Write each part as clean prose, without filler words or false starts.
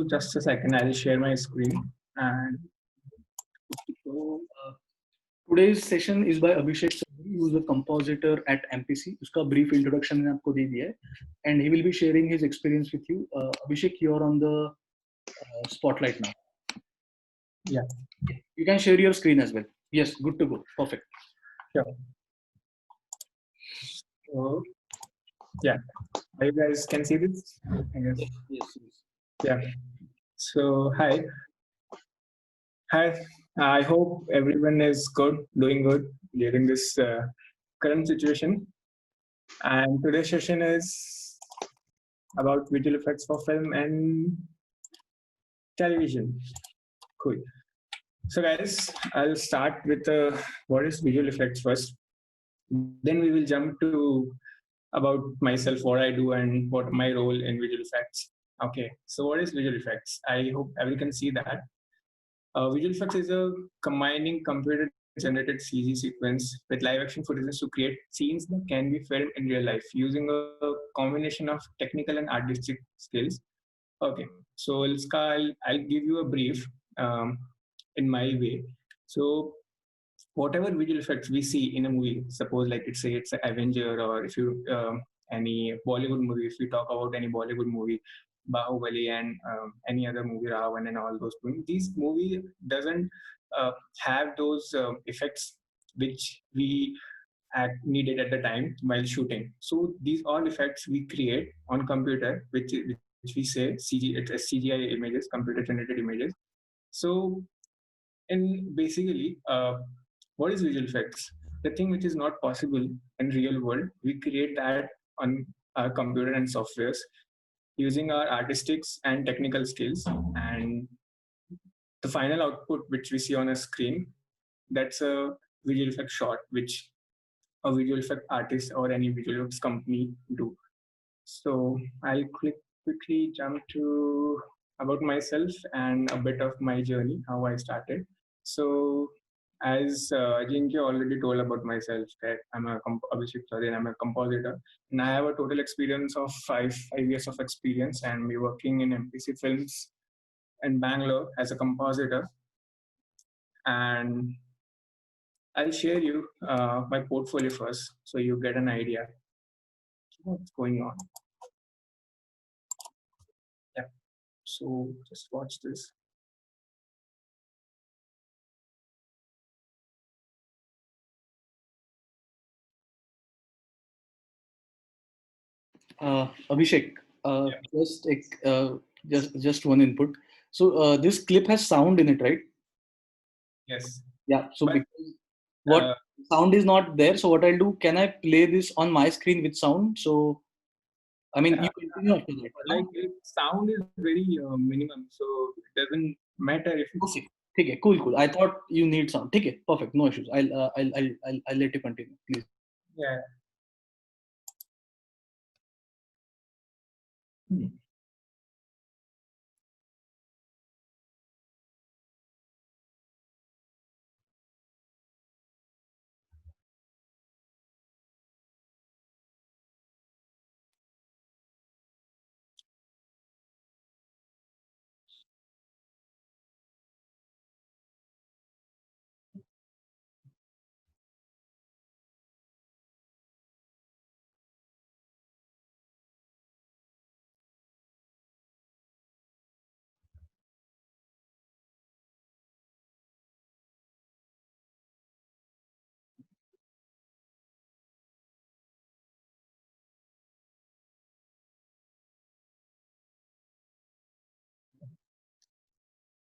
just a second, I'll share my screen. And so, today's session is by Abhishek Choudhary, who is a compositor at MPC. उसका brief introduction मैंने आपको दे दिया है, and he will be sharing his experience with you. Abhishek, you are on the spotlight now. yeah, You can share your screen as well. Yes, good to go. Perfect. sure. So, yeah, you guys can see this? I guess. Yes. Yeah. So, hi. I hope everyone is good, doing good during this current situation. And today's session is about visual effects for film and television. Cool. So, guys, I'll start with what is visual effects first. Then we will jump to about myself, what I do, and what my role in visual effects. Okay, so what is visual effects? I hope everyone can see that. Visual effects is a combining computer generated CG sequence with live action footage to create scenes that can be filmed in real life using a combination of technical and artistic skills. Okay, so I'll give you a brief in my way. So whatever visual effects we see in a movie, suppose like it's an Avenger, or if you any Bollywood movie, if we talk about any Bollywood movie, Bahubali and any other movie, Ravan and all those movies, these movie doesn't have those effects which we needed at the time while shooting. So these all effects we create on computer, which we say CG, it's CGI images, computer generated images. So and basically, what is visual effects? The thing which is not possible in real world, we create that on our computer and softwares using our artistic and technical skills. And the final output, which we see on a screen, that's a visual effect shot, which a visual effect artist or any visual effects company do. So I'll quickly jump to about myself and a bit of my journey, how I started. So as Ajinkya already told about myself, that I'm a Abhishek Choudhary and I'm a compositor, and I have a total experience of five years of experience, and we're working in MPC Films in Bangalore as a compositor. And I'll share you my portfolio first, so you get an idea what's going on. Yeah. So just watch this. Abhishek, just one input. So this clip has sound in it, right? Yes. Yeah. So But because what sound is not there, so what I'll do? Can I play this on my screen with sound? So I mean, you continue after that. like sound is very minimum, so it doesn't matter if it's Okay. ठीक है, cool. I thought you need sound. ठीक है, perfect, no issues. I'll let you continue, please. yeah. Hmm.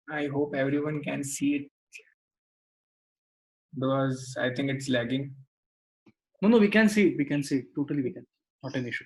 I hope everyone can see it because I think it's lagging. No, we can see it. We can see it. Totally, we can. Not an issue.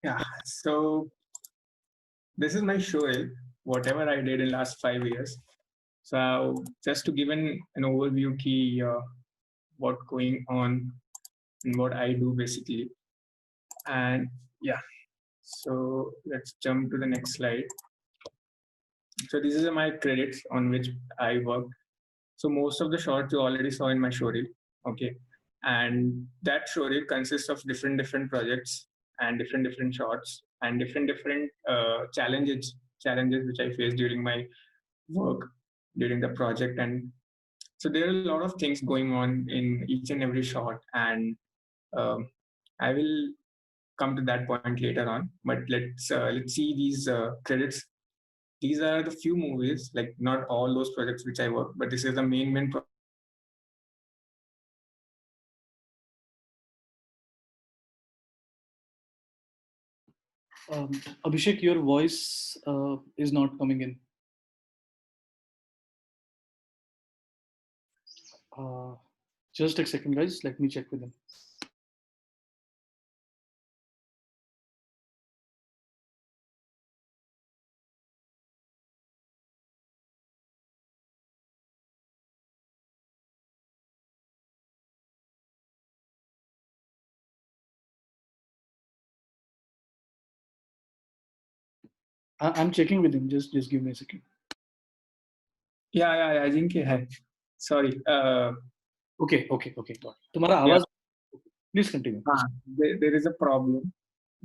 Yeah. So this is my show. Whatever I did in last 5 years. So just to give an overview key what going on and what I do basically. And yeah, so let's jump to the next slide. So these are my credits on which I work. So most of the shots you already saw in my showreel, okay, and that showreel consists of different projects and different shots and different challenges which I faced during my work during the project. And so there are a lot of things going on in each and every shot, and um, I will come to that point later on. But let's see these credits. These are the few movies, like not all those projects which I work, but this is the main project which I work. Abhishek, your voice is not coming in. Uh, just a second, guys. Let me check with him. I'm checking with him. Just give me a second. Yeah, Ajinkya, hai. Sorry. Okay. Got it. तुम्हारा Yeah, आवाज. Please continue. there is a problem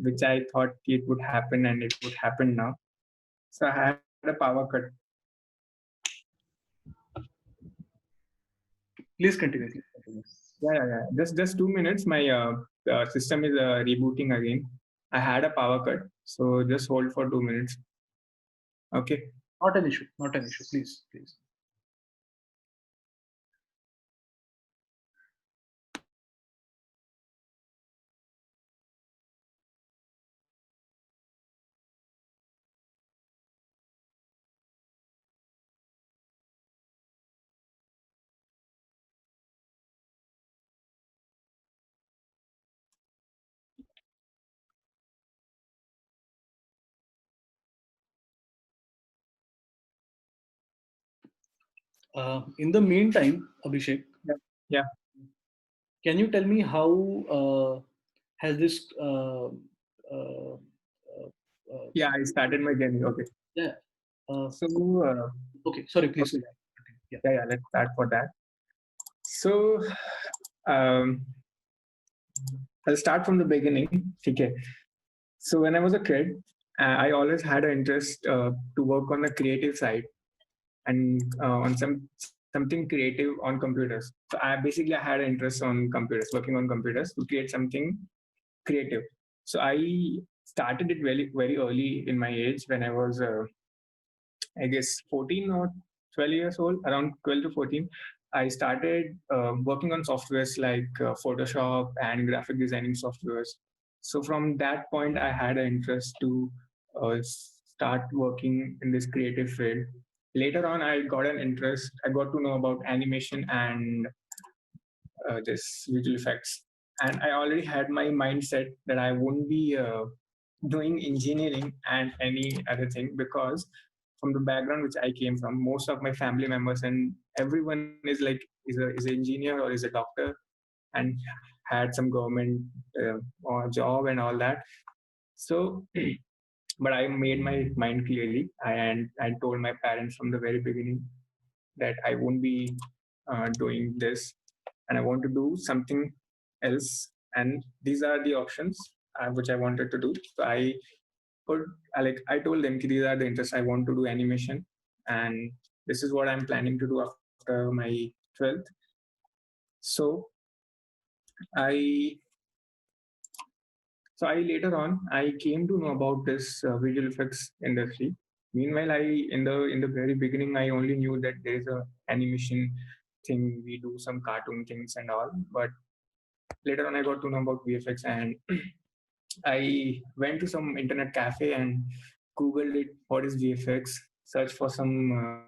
which I thought it would happen and it would happen now. So I had a power cut. Please continue. Yeah. Just 2 minutes. My system is rebooting again. I had a power cut, so just hold for 2 minutes. Okay. Not an issue. Not an issue. Please. In the meantime, Abhishek, Yeah. can you tell me how has this uh, Yeah. I started my journey. Okay. yeah So okay, sorry, please. okay. Yeah. Yeah. Let's start for that. So um, I'll start from the beginning. Okay. So when I was a kid, I always had an interest to work on the creative side and on something creative on computers. So I had an interest on computers, working on computers to create something creative. So I started it very early in my age when I was I guess 14 or 12 years old, around 12 to 14. I started working on softwares like Photoshop and graphic designing softwares. So from that point, I had an interest to start working in this creative field. Later on, I got an interest. I got to know about animation and this visual effects. And I already had my mindset that I won't be doing engineering and any other thing because from the background which I came from, most of my family members and everyone is like is an engineer or is a doctor and had some government or job and all that. So, but I made my mind clearly and I told my parents from the very beginning that I won't be doing this and I want to do something else. And these are the options which I wanted to do. So put I told them these are the interests. I want to do animation, and this is what I'm planning to do after my 12th. So I I later on I came to know about this visual effects industry. Meanwhile, I in the very beginning I only knew that there is a animation thing. We do some cartoon things and all, but later on I got to know about VFX and I went to some internet cafe and googled it. What is VFX? Search for some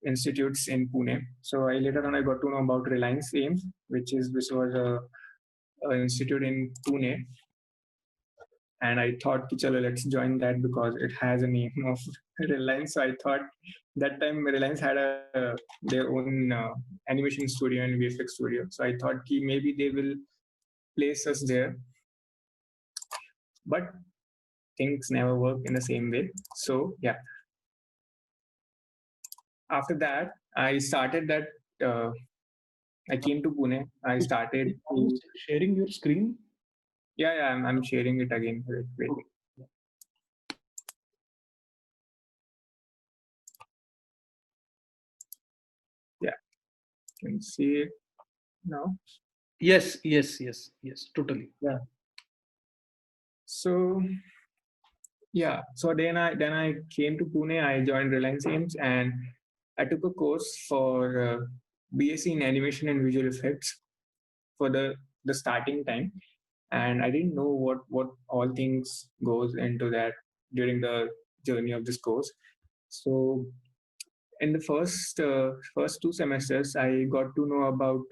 institutes in Pune. So I later on I got to know about Reliance Ames, which was a institute in Pune. and I thought, chalo, let's join that because it has a name of Reliance. So I thought that time Reliance had their own animation studio and VFX studio. So I thought maybe they will place us there, but things never work in the same way. So yeah, after that, I started that. Uh, I came to Pune. I started Are you to. sharing your screen? Yeah, I'm sharing it again. Wait. Okay. Yeah, can see it now. Yes, totally. Yeah. So yeah, so then I came to Pune. I joined Reliance Games and I took a course for BSc in animation and visual effects for the starting time, and I didn't know what all things goes into that during the journey of this course. So in the first 2 semesters, I got to know about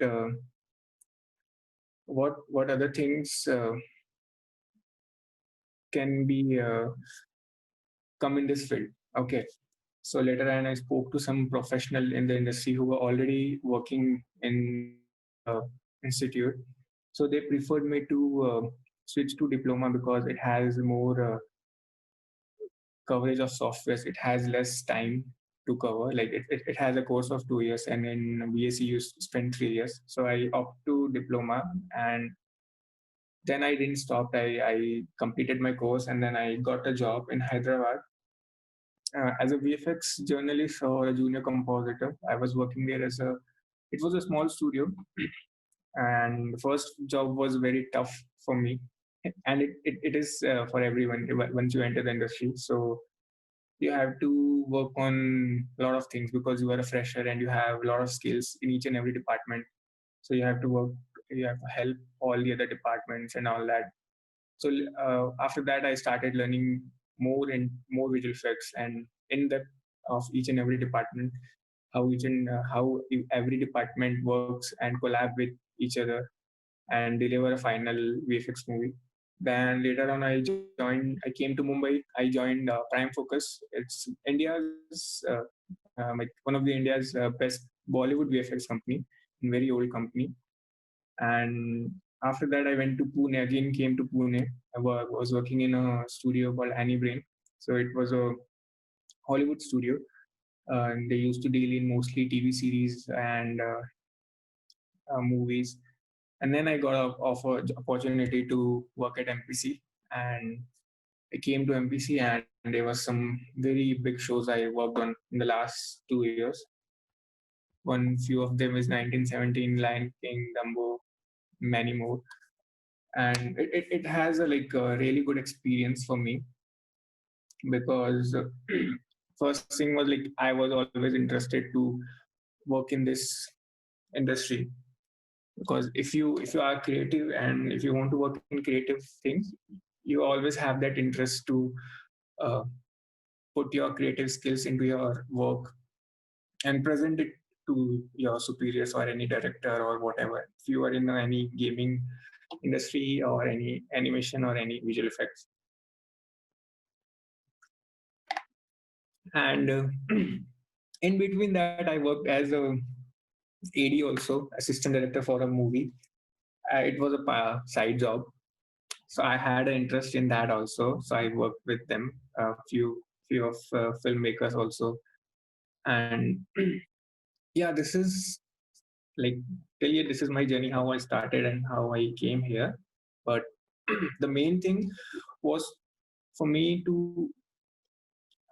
what other things can be come in this field. Okay, so later on, I spoke to some professional in the industry who were already working in the institute. So they preferred me to switch to diploma because it has more coverage of softwares. It has less time to cover. Like it has a course of 2 years, and in BSc you spend 3 years. So I opt to diploma, and then I didn't stop. I completed my course, and then I got a job in Hyderabad as a VFX journalist or a junior compositor. I was working there as a. It was a small studio, and the first job was very tough for me, and it is for everyone once you enter the industry. So you have to work on a lot of things because you are a fresher and you have a lot of skills in each and every department. So you have to work. You have to help all the other departments and all that. So after that, I started learning more and more visual effects and in depth of each and every department, how every department works and collab with each other and deliver a final VFX movie. Then later on, I came to Mumbai. I joined Prime Focus. It's India's like one of the India's best Bollywood VFX company, a very old company. And after that, I went to Pune. Again, came to Pune. I was working in a studio called Annie Brain. So it was a Hollywood studio, and they used to deal in mostly TV series and movies. And then I got a offer opportunity to work at MPC, and I came to MPC, and there was some very big shows I worked on in the last 2 years. One few of them is 1917, Lion King, Dumbo, many more, and it has a like a really good experience for me because first thing was like I was always interested to work in this industry because if you are creative and if you want to work in creative things, you always have that interest to uh, put your creative skills into your work and present it to your superiors or any director or whatever. If you are in any gaming industry or any animation or any visual effects, and in between that, I worked as a AD also, assistant director for a movie. It was a side job, so I had an interest in that also. So I worked with them, a few of filmmakers also, and yeah, this is like tell you this is my journey, how I started and how I came here. But the main thing was for me to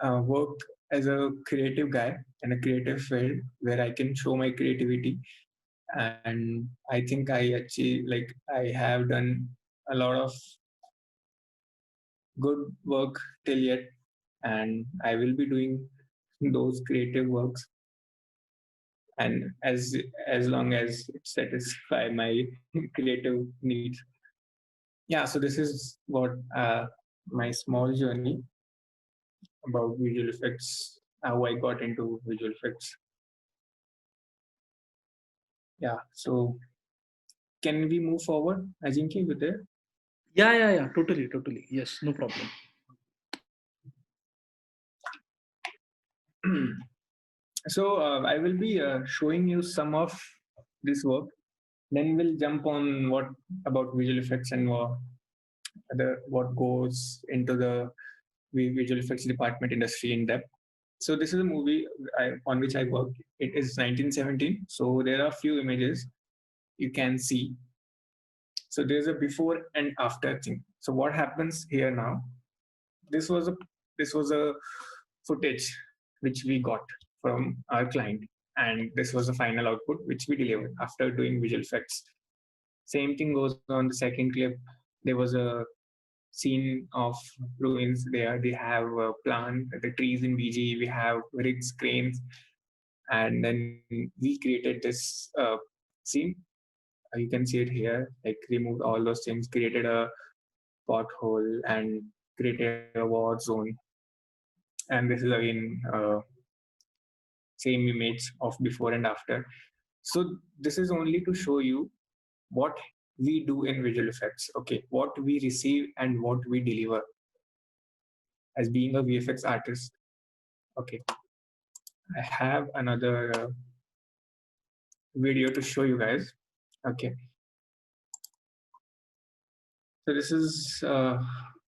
work as a creative guy in a creative field where I can show my creativity, and I think I achieve like I have done a lot of good work till yet, and I will be doing those creative works, and as long as it satisfy my creative needs. Yeah, so this is what my small journey about visual effects, how I got into visual effects. Yeah, so can we move forward? Ajinkya, you there? Yeah. Totally. Yes, no problem. So I will be showing you some of this work. Then we'll jump on what about visual effects and what goes into the visual effects department industry in depth. So this is a movie on which I worked. It is 1917. So there are a few images you can see. So there's a before and after thing. So what happens here now? This was a this was a footage which we got from our client, and this was the final output which we delivered after doing visual effects. Same thing goes on the second clip. There was a scene of ruins there. They have plant the trees in VG. We have rigs, cranes, and then we created this scene. You can see it here. Like removed all those things, created a pothole, and created a war zone. And this is again same image of before and after. So this is only to show you what we do in visual effects. Okay, what we receive and what we deliver as being a VFX artist. Okay, I have another video to show you guys. Okay, so this is our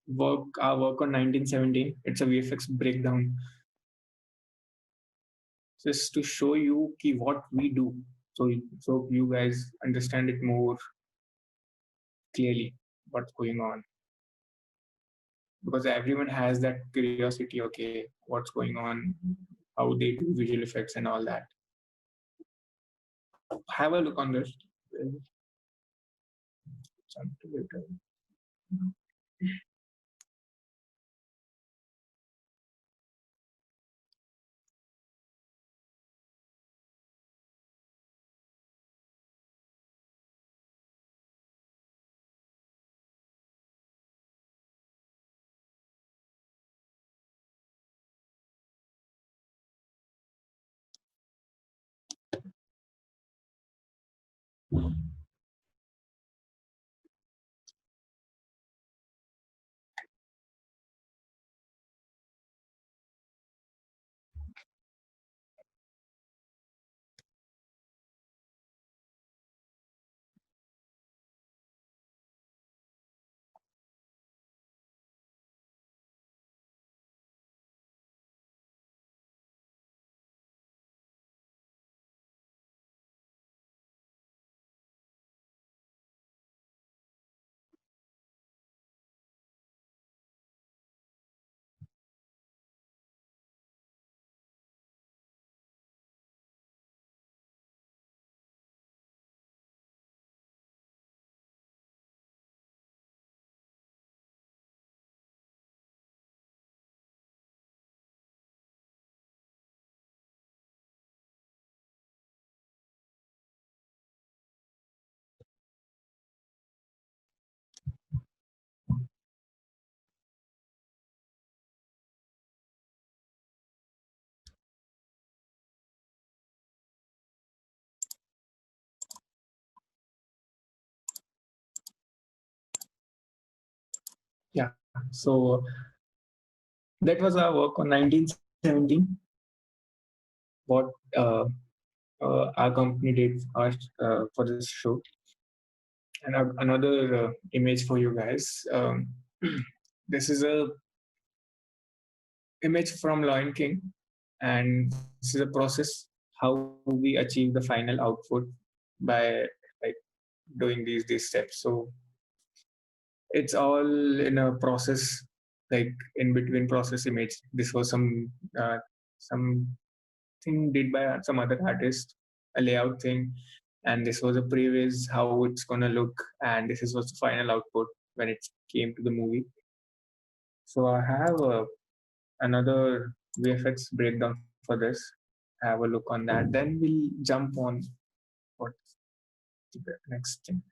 work on 1917. It's a VFX breakdown just to show you what we do. So you guys understand it more clearly what's going on, because everyone has that curiosity. Okay, what's going on, how they do visual effects and all that. Have a look on this. Yeah. So that was our work on 1917. What our company did for this show. And another image for you guys. This is a image from Lion King, and this is a process how we achieve the final output by like doing these steps. So it's all in a process, like in between process image. This was some thing did by some other artist, a layout thing, and this was a previs how it's gonna look, and this is was the final output when it came to the movie. So I have another VFX breakdown for this. Have a look on that. Then we'll jump on what the next thing.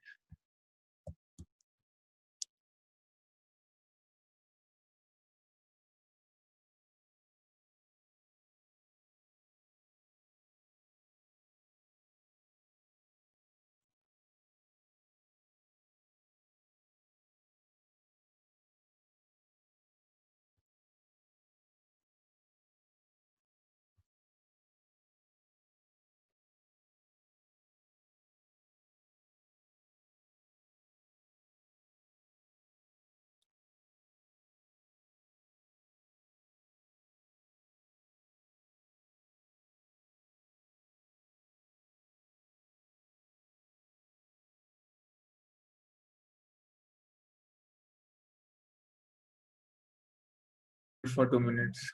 for 2 minutes.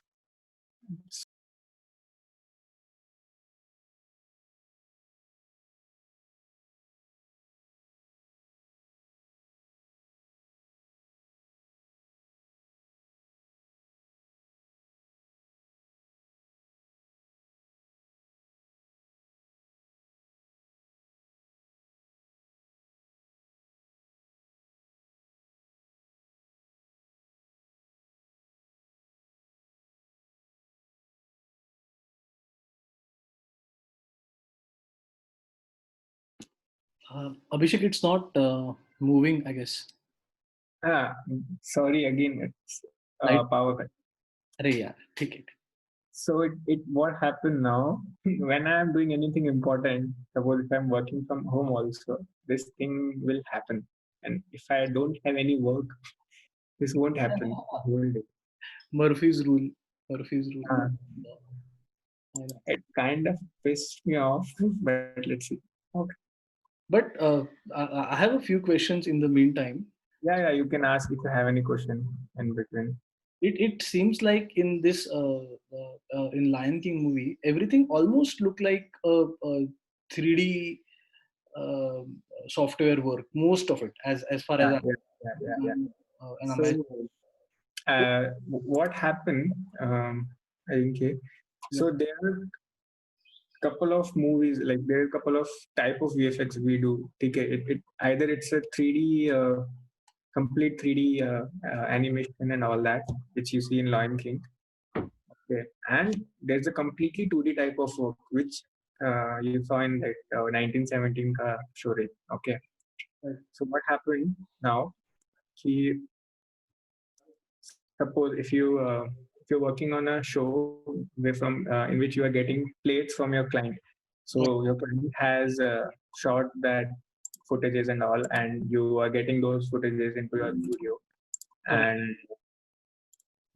Abhishek, it's not moving, I guess. Ah, sorry again. It's Light. power cut. अरे यार, ठीक है. So it what happened now when I'm doing anything important, suppose if I'm working from home also, this thing will happen. And if I don't have any work, this won't happen the whole day. Murphy's rule. Murphy's rule. Uh, I know. it kind of pissed me off, but let's see. Okay. But I have a few questions in the meantime. Yeah, you can ask if you have any question in between. It seems like in this in Lion King movie, everything almost looked like a 3D uh, software work. Most of it, as far as Yeah, yeah. an So imagine. what happened? I think Yeah. so. There are couple of movies like there are a couple of type of VFX we do. Okay, it either it's a 3D complete 3D animation and all that which you see in Lion King. Okay, and there's a completely 2D type of work which you saw in like 1917 ka show. Okay, Right. so what happened now? He suppose if you're working on a show where from in which you are getting plates from your client, so your client has shot that footages and all, and you are getting those footages into your studio, Correct. and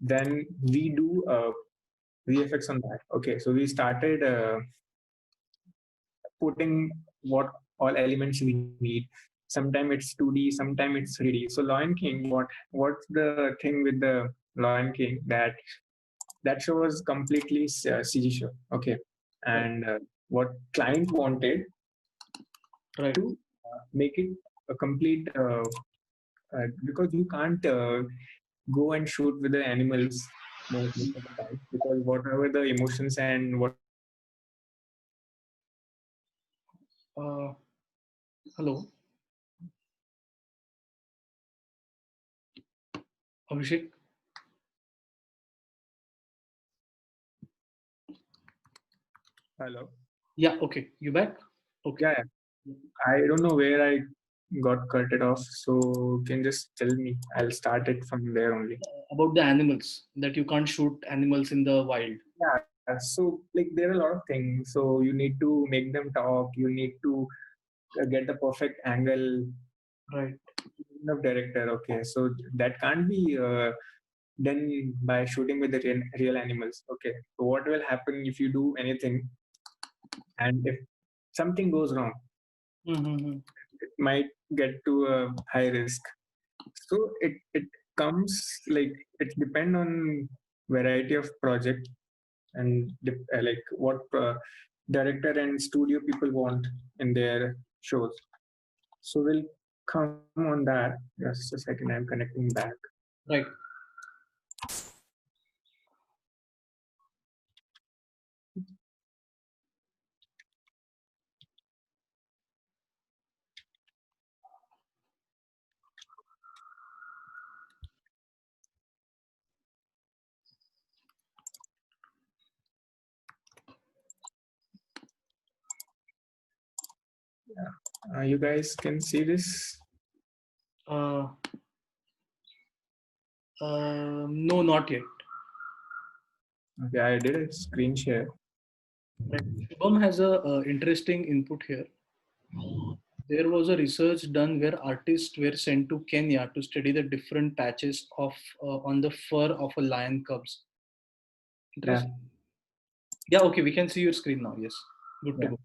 then we do VFX on that. Okay, so we started putting what all elements we need. Sometimes it's 2D, sometimes it's 3D. So Lion King, what's the thing with the Lion King that show was completely CG show. Okay, Right. and what client wanted Right. to make it a complete because you can't go and shoot with the animals most of the time because whatever the emotions and whatever the character want, Uh, Hello, Abhishek. hello, Yeah. Okay. You back? Okay. yeah, I don't know where I got cut it off, so can just tell me. I'll start it from there only. About the animals that you can't shoot animals in the wild. Yeah, so like there are a lot of things. So you need to make them talk. You need to get the perfect angle Right. of director. Okay, so that can't be done by shooting with the real animals. Okay, so what will happen if you do anything and if something goes wrong, Mm-hmm. it might get to a high risk. So it comes like it depend on variety of project and like what director and studio people want in their shows. So we'll come on that. Just a second, I'm connecting back. Right. You guys can see this. Uh, no, not yet. Okay, I did a screen share. Right. Shubham has a interesting input here. There was a research done where artists were sent to Kenya to study the different patches of on the fur of a lion cubs. Yeah, Interesting. Yeah. Okay. We can see your screen now. Yes. Good to yeah. go.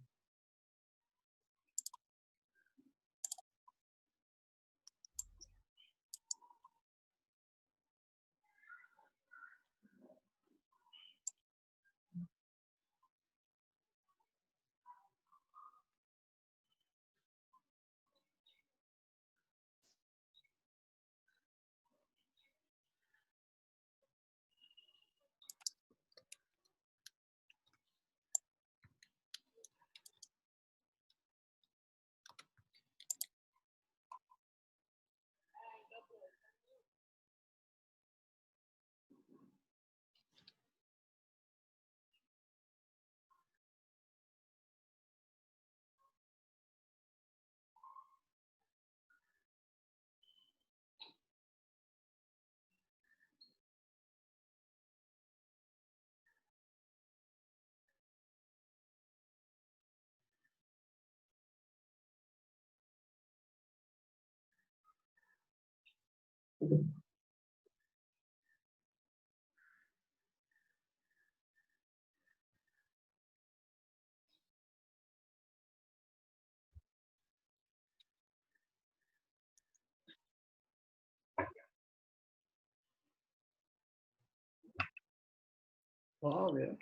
Wow, yeah.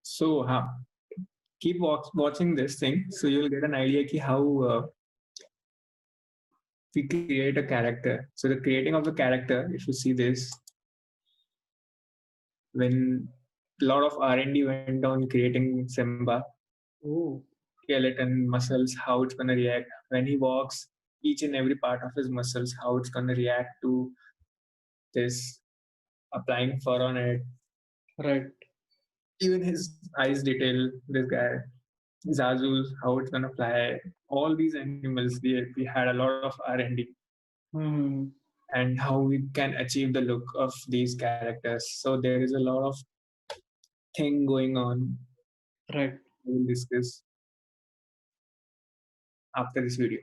So, keep watching this thing, so you'll get an idea ki how we create a character. So the creating of the character, if you see this, when a lot of R&D went on creating Simba, Oh, skeleton, muscles, how it's gonna react when he walks, each and every part of his muscles, how it's gonna react to this, applying fur on it, right. even his eyes detail, this guy, Zazu's, how it's gonna fly, all these animals, we had a lot of R&D Hmm. and how we can achieve the look of these characters. So there is a lot of thing going on. Right. We will discuss after this video.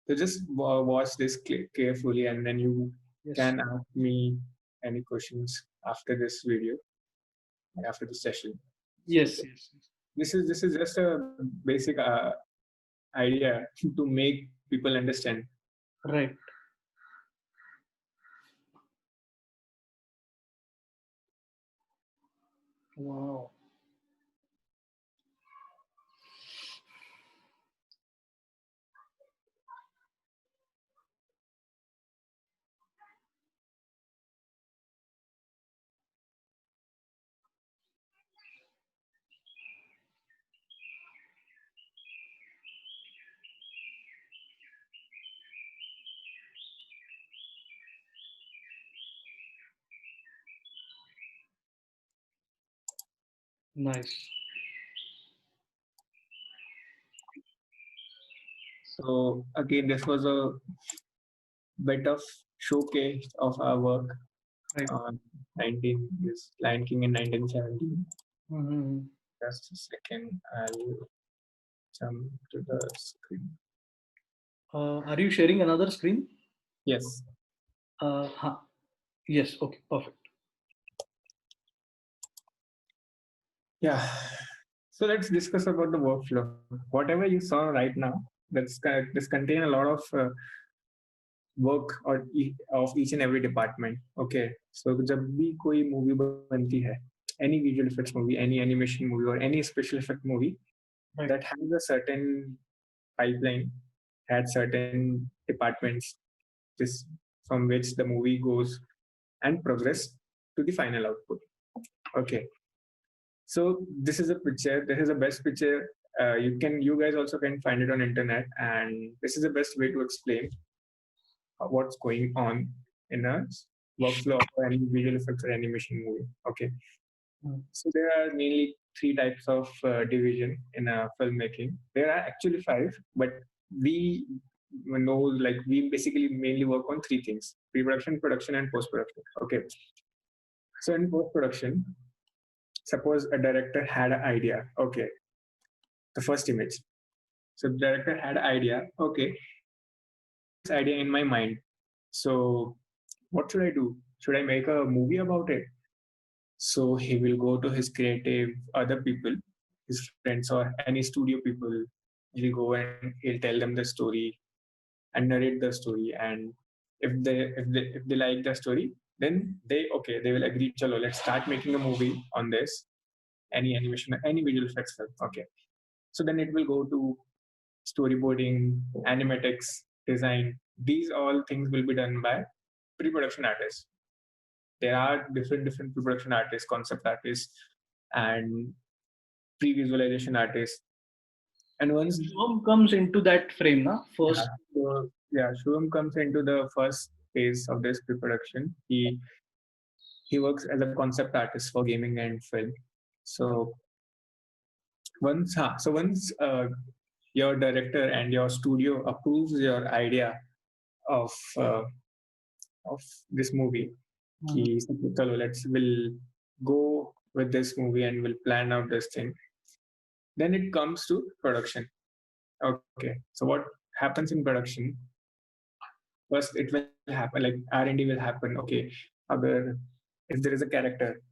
So just watch this carefully, and then you Yes. can ask me any questions after this video, after the session. So Yes. Yes. Yes. this is just a basic idea to make people understand. Right. Wow. Nice. So again, this was a bit of showcase of our work Right. on 19 is Lion King in 1917. Hmm. Just a second, I'll jump to the screen. Are you sharing another screen? Yes. Huh. Yes. Okay. Perfect. Yeah. So let's discuss about the workflow. Whatever you saw right now, this contain a lot of work or of each and every department. Okay. So जब भी कोई movie बनती है, any visual effects movie, any animation movie, or any special effect movie Right. that has a certain pipeline, had certain departments, this from which the movie goes and progress to the final output. Okay. So this is a picture. This is the best picture. You guys also can find it on internet, and this is the best way to explain what's going on in a workflow of any visual effects or animation movie. Okay. Mm. So there are mainly three types of division in filmmaking. There are actually five, but we know, like, we basically mainly work on three things: pre-production, production, and post-production. Okay. So in post-production, suppose a director had an idea. Okay, the first image. So the director had an idea. Okay, this idea in my mind. So what should I do? Should I make a movie about it? So he will go to his creative other people, his friends or any studio people. He'll go and he'll tell them the story and narrate the story. And if they like the story, then they will agree. Chalo, let's start making a movie on this. Any animation, any visual effects film. Okay. So then it will go to storyboarding, animatics, design. These all things will be done by pre-production artists. There are different pre-production artists, concept artists, and pre-visualization artists. And once Shivam comes into that frame, na? yeah, First. Shubham comes into the first phase of this pre-production. He works as a concept artist for gaming and film. So once your director and your studio approves your idea of uh, of this movie, Mhm. कि चलो we'll go with this movie and we'll plan out this thing. Then it comes to production. Okay, so what happens in production? First, it will happen like R&D will happen. Okay, agar if there is a character,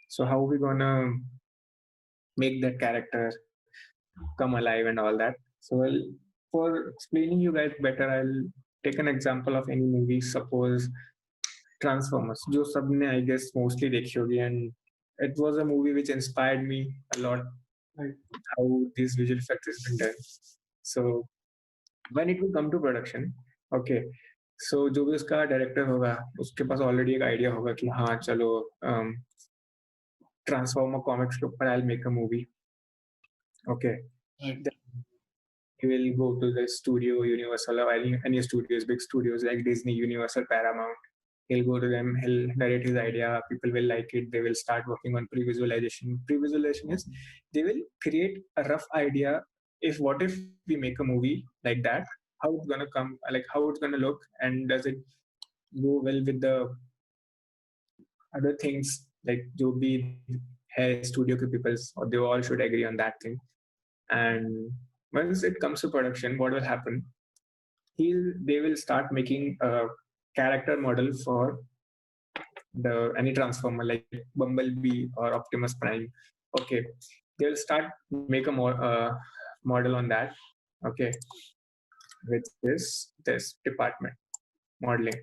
so how are we gonna make that character come alive and all that? So, well, for explaining you guys better, I'll take an example of any movie. Suppose Transformers, जो सबने I guess mostly देखी होगी, and it was a movie which inspired me a lot. Right. How these visual effects has been done. So when it will come to production, okay, so जो भी उसका director होगा उसके पास already एक idea होगा कि हाँ चलो ट्रांसफॉर्मर कॉमिक्स के ऊपर I make a movie. Okay, Right. he will go to the studio, Universal, or any studios, big studios like Disney, Universal, Paramount. He'll go to them, he'll narrate his idea, people will like it, they will start working on pre-visualization. Pre-visualization is they will create a rough idea. If we make a movie like that, how it's gonna come, like how it's gonna look, and does it go well with the other things like जो भी है studio के peoples, or they all should agree on that thing. And once it comes to production, what will happen? They will start making a character model for the any transformer like Bumblebee or Optimus Prime. Okay, they will start make a more model on that. Okay, which is this department modeling.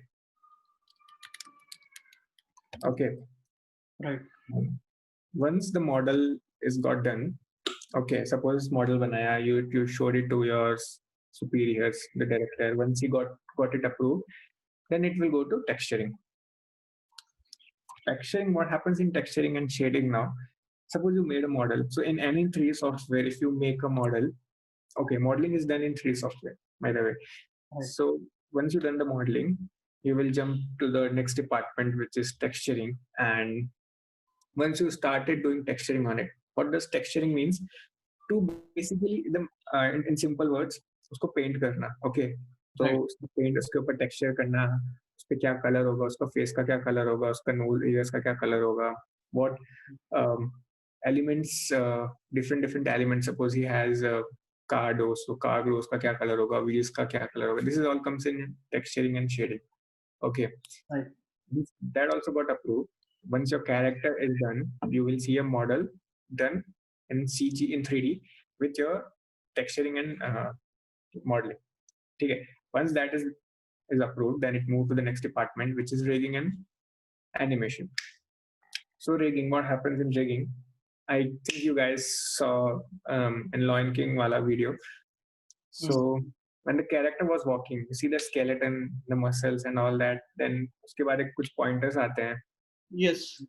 Okay, Right. once the model is got done, okay, suppose model banaya, you showed it to your superiors, the director. Once he got it approved, then it will go to texturing. Texturing, what happens in texturing and shading now? Suppose you made a model. So in any 3D software, if you make a model, okay, modeling is done in 3D software, by the way. Right. So once you've done the modeling, you will jump to the next department, which is texturing. And once you started doing texturing on it, what does texturing means? To basically in simple words, उसको paint करना. Okay, तो Right. उसको paint उसके ऊपर texture करना, उस पे क्या कलर होगा, उसका फेस का क्या कलर होगा, उसका नोज ईयर्स का क्या कलर होगा, what elements, different elements. Suppose he has car doors, so car doors का क्या कलर होगा, wheels का क्या कलर होगा. This is all comes in texturing and shading. Okay, Right. that also got approved. Once your character is done, you will see a model done in CG in 3D with your texturing and modeling. Okay. Once that is approved, then it moved to the next department, which is rigging and animation. So rigging, what happens in rigging? I think you guys saw in Lion King wala video. So when the character was walking, you see the skeleton, the muscles and all that. Then उसके बाद एक कुछ pointers आते हैं. Yes.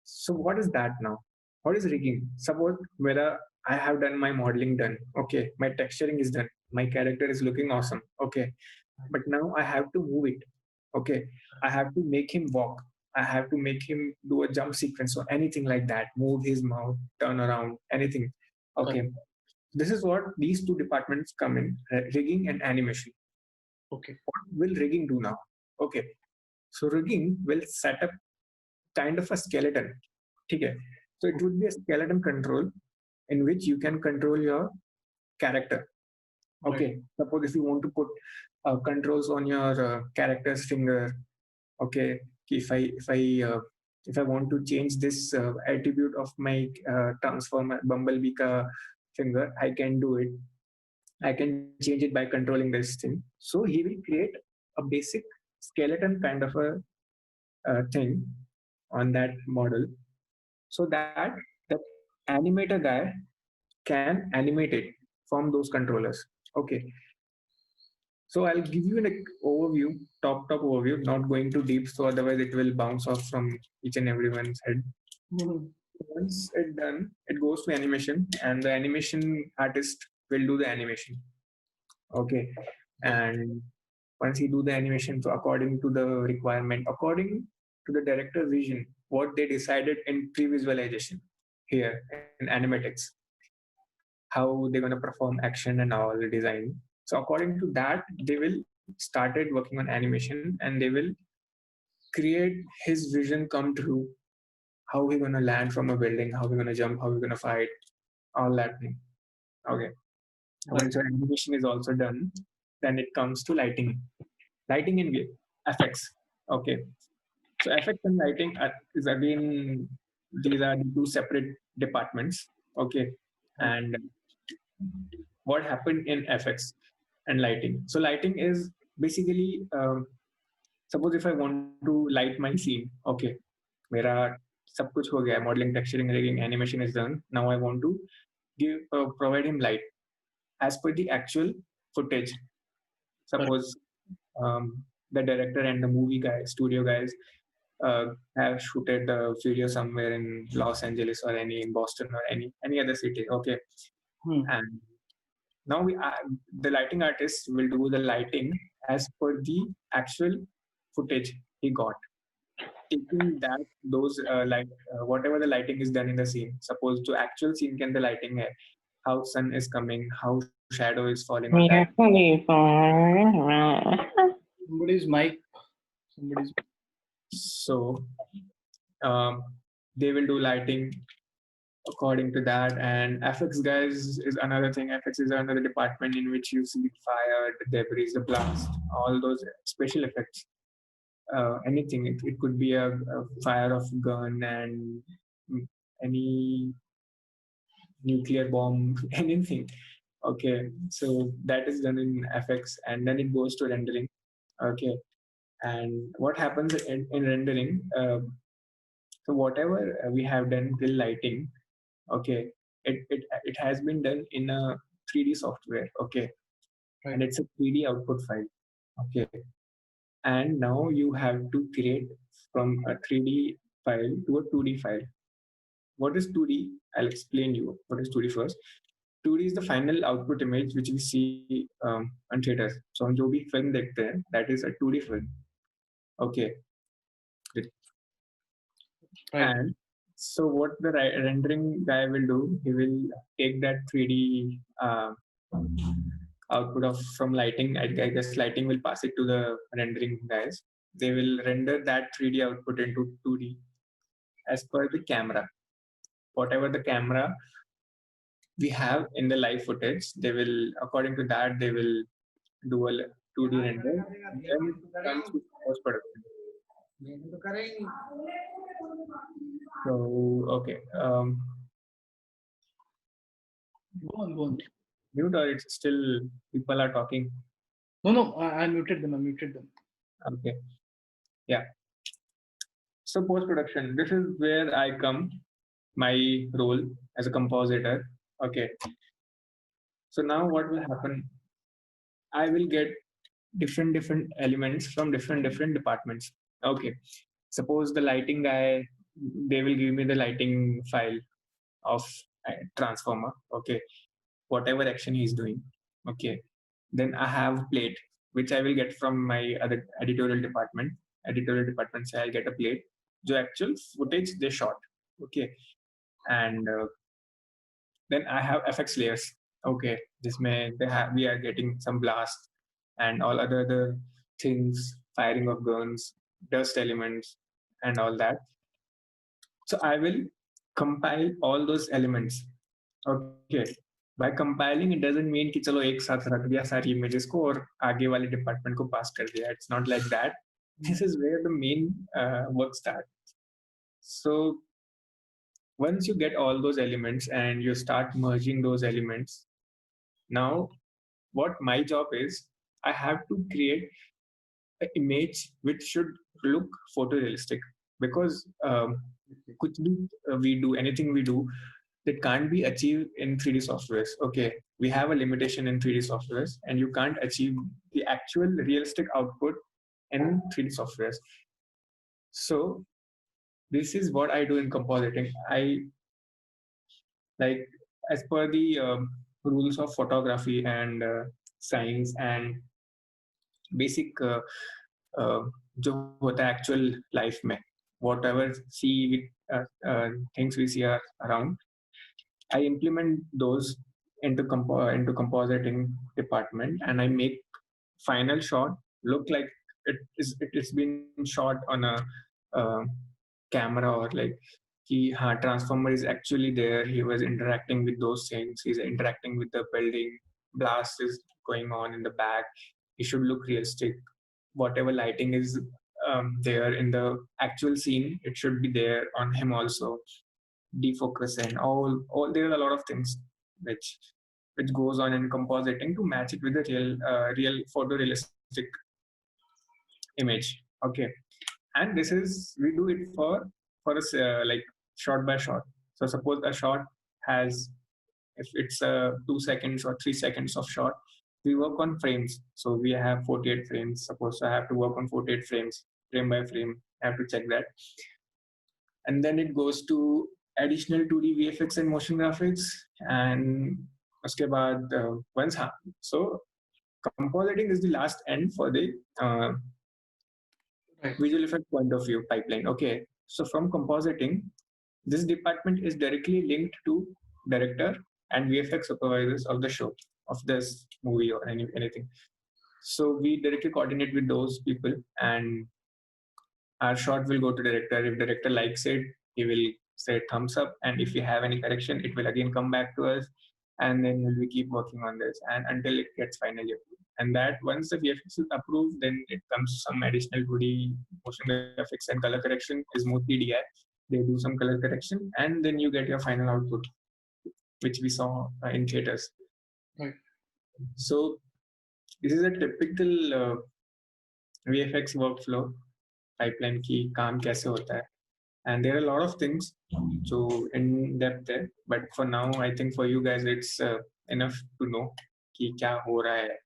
So what is that now? What is rigging? Suppose whether I have done my modeling done. Okay, my texturing is done. My character is looking awesome. Okay, but now I have to move it. Okay, I have to make him walk. I have to make him do a jump sequence or anything like that. Move his mouth, turn around, anything. Right. Okay, this is what these two departments come in: rigging and animation. Okay. What will rigging do now? Okay, so rigging will set up kind of a skeleton. Okay, so it would be a skeleton control in which you can control your character. Okay, suppose if you want to put controls on your character's finger. Okay, if I want to change this attribute of my transformer bumblebee ka finger, I can do it. I can change it by controlling this thing. So he will create a basic skeleton kind of a thing on that model, so that the animator guy can animate it from those controllers. Okay, so I'll give you an overview, top overview, not going too deep, so otherwise it will bounce off from each and everyone's head. Mhm. Once it done, it goes to animation, and the animation artist will do the animation. Okay, and once he do the animation, so according to the requirement, according to the director vision, what they decided in pre-visualization here in animatics, how they're going to perform action and all the design. So according to that, they will started working on animation, and they will create his vision come true. How we going to land from a building, how we going to jump, how we going to fight, all that thing. Okay. Right. Once your animation is also done, then it comes to lighting. Lighting in effects. Okay. So effects and lighting is again, these are the two separate departments. Okay. Right. And what happened in effects and lighting? So lighting is basically, suppose if I want to light my scene. Okay. मेरा सब कुछ हो गया है, modeling, texturing, rigging, animation is done. Now I want to provide him light as per the actual footage. Correct. Suppose the director and the movie guys, studio guys, uh, have shooted the video somewhere in Los Angeles or any in Boston or any other city. Okay, Hmm. and now the lighting artist will do the lighting as per the actual footage he got. Taking that those whatever the lighting is done in the scene. Suppose to actual scene can the lighting hai, how sun is coming, how shadow is falling on that. Somebody's mic. Somebody's. So um, they will do lighting according to that. And FX guys is another thing. FX is another department in which you see fire, the debris, the blast, all those special effects. Anything. It could be a fire of gun and mm, any nuclear bomb, anything. Okay, so that is done in FX, and then it goes to rendering. Okay, and what happens in rendering? So whatever we have done till lighting, okay, it has been done in a 3D software. Okay, Right. and it's a 3D output file. Okay, and now you have to create from a 3D file to a 2D file. What is 2D? I'll explain you what is 2D first. 2D is the final output image which we see on theaters. So हम जो भी film देखते हैं, that is a 2D film. Okay, Right. and so what the rendering guy will do, he will take that 3D output of from lighting. I guess lighting will pass it to the rendering guys. They will render that 3D output into 2D as per the camera. Whatever the camera we have in the live footage, they will, according to that, they will do a 2D render. Then it comes to post production. So, okay. Go on. Go on. Mute or it's still people are talking. No, no. I muted them. I muted them. Okay. Yeah. So, post production, this is where I come, my role as a compositor. Okay. So, now what will happen? I will get different elements from different departments. Okay. Suppose the lighting guy, they will give me the lighting file of transformer. Okay, whatever action he's doing. Okay, then I have plate which I will get from my other editorial department say I'll get a plate the actual footage they shot. Okay, and then I have FX layers. Okay, this may we are getting some blast and all other things, firing of guns, dust elements, and all that. So I will compile all those elements. Okay. By compiling, it doesn't mean कि चलो एक साथ रख दिया सारी images को और आगे वाले department को pass कर दिया. It's not like that. This is where the main work starts. So once you get all those elements and you start merging those elements, now what my job is, I have to create an image which should look photorealistic, because कुछ भी we do, anything we do, that can't be achieved in 3D softwares. Okay, we have a limitation in 3D softwares, and you can't achieve the actual realistic output in 3D softwares. So this is what I do in compositing. I like, as per the rules of photography and science and basic जो होता है actual life में, whatever things we see around, I implement those into compositing department, and I make final shot look like it's been shot on a uh, camera, or like कि हाँ, transformer is actually there. He was interacting with those things. He's interacting with the building. Blast is going on in the back. He should look realistic. Whatever lighting is there in the actual scene, it should be there on him also. Defocus and all there are a lot of things which goes on in compositing to match it with the real photorealistic image. Okay, and this is, we do it for us like shot by shot. So suppose a shot has, if it's 2 seconds or 3 seconds of shot, we work on frames. So we have 48 frames. Suppose I have to work on 48 frames, frame by frame. I have to check that, and then it goes to additional 2D VFX and motion graphics, and उसके बाद once so compositing is the last end for the visual effect point of view pipeline. Okay, so from compositing, this department is directly linked to director and VFX supervisors of the show, of this movie or anything. So we directly coordinate with those people, and our shot will go to director. If director likes it, he will say thumbs up, and if we have any correction, it will again come back to us, and then we keep working on this and until it gets finally approved. And that once the VFX is approved, then it comes to some additional 2D motion graphics and color correction is mostly DI. They do some color correction, and then you get your final output, which we saw in theaters. Right. So this is a typical VFX workflow pipeline की काम कैसे होता है, and there are a lot of things so in depth there, but for now I think for you guys it's enough to know कि क्या हो रहा है,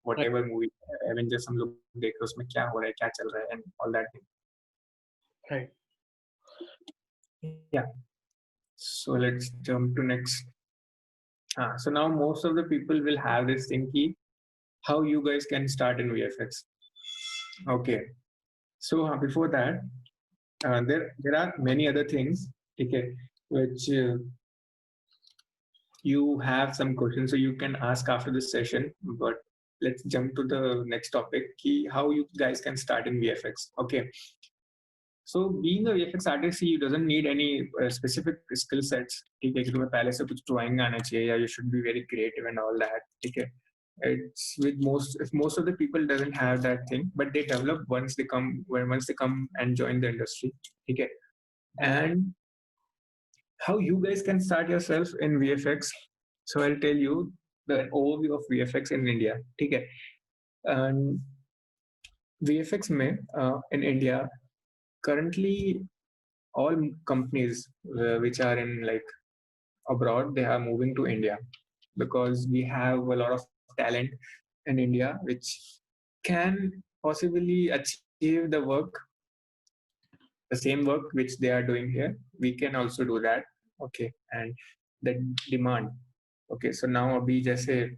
whatever movie Avengers हम लोग देख रहे हैं उसमें क्या हो रहा है, क्या चल रहा है, and all that thing. Right. Yeah, so let's jump to next. So now most of the people will have this thing key, how you guys can start in VFX. Okay, so before that there are many other things, okay, which you have some questions, so you can ask after this session. But let's jump to the next topic, how you guys can start in VFX. Okay, so being a VFX artist, you doesn't need any specific skill sets. Okay, कि तुम्हें पहले से कुछ drawing आना चाहिए, या you should be very creative and all that. Okay, it's with most of the people doesn't have that thing, but they develop once they come and join the industry. Okay, and how you guys can start yourself in VFX. So I'll tell you the overview of VFX in India. Okay, and VFX में in India currently all companies which are in like abroad, they are moving to India because we have a lot of talent in India which can possibly achieve the same work which they are doing here. We can also do that. Okay, and the demand. Okay, so now abhi jaise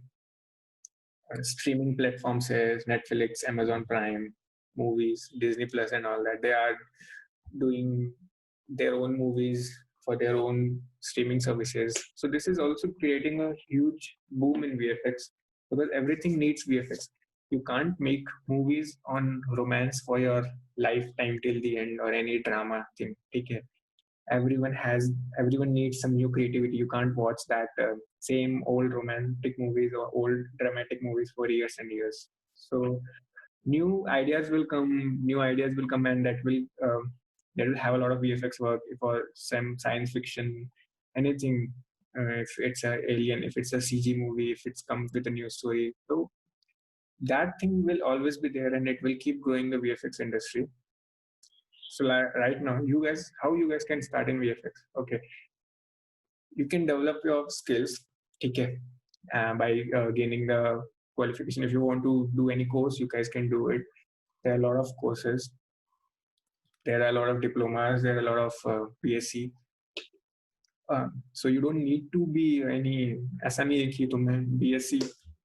streaming platforms is Netflix, Amazon Prime, movies, Disney Plus, and all that. They are doing their own movies for their own streaming services. So this is also creating a huge boom in VFX because everything needs VFX. You can't make movies on romance for your lifetime till the end or any drama thing. Okay, everyone needs some new creativity. You can't watch that same old romantic movies or old dramatic movies for years and years. So new ideas will come, and that will have a lot of VFX work for some science fiction, anything. If it's a alien, if it's a CG movie, if it's come with a new story, so that thing will always be there, and it will keep growing the VFX industry. So right now, how you guys can start in VFX? Okay, you can develop your skills, okay, by gaining the qualification. If you want to do any course, you guys can do it. There are a lot of courses. There are a lot of diplomas. There are a lot of PSC. So you don't need to be any. ऐसा नहीं है कि तुम्हें BSc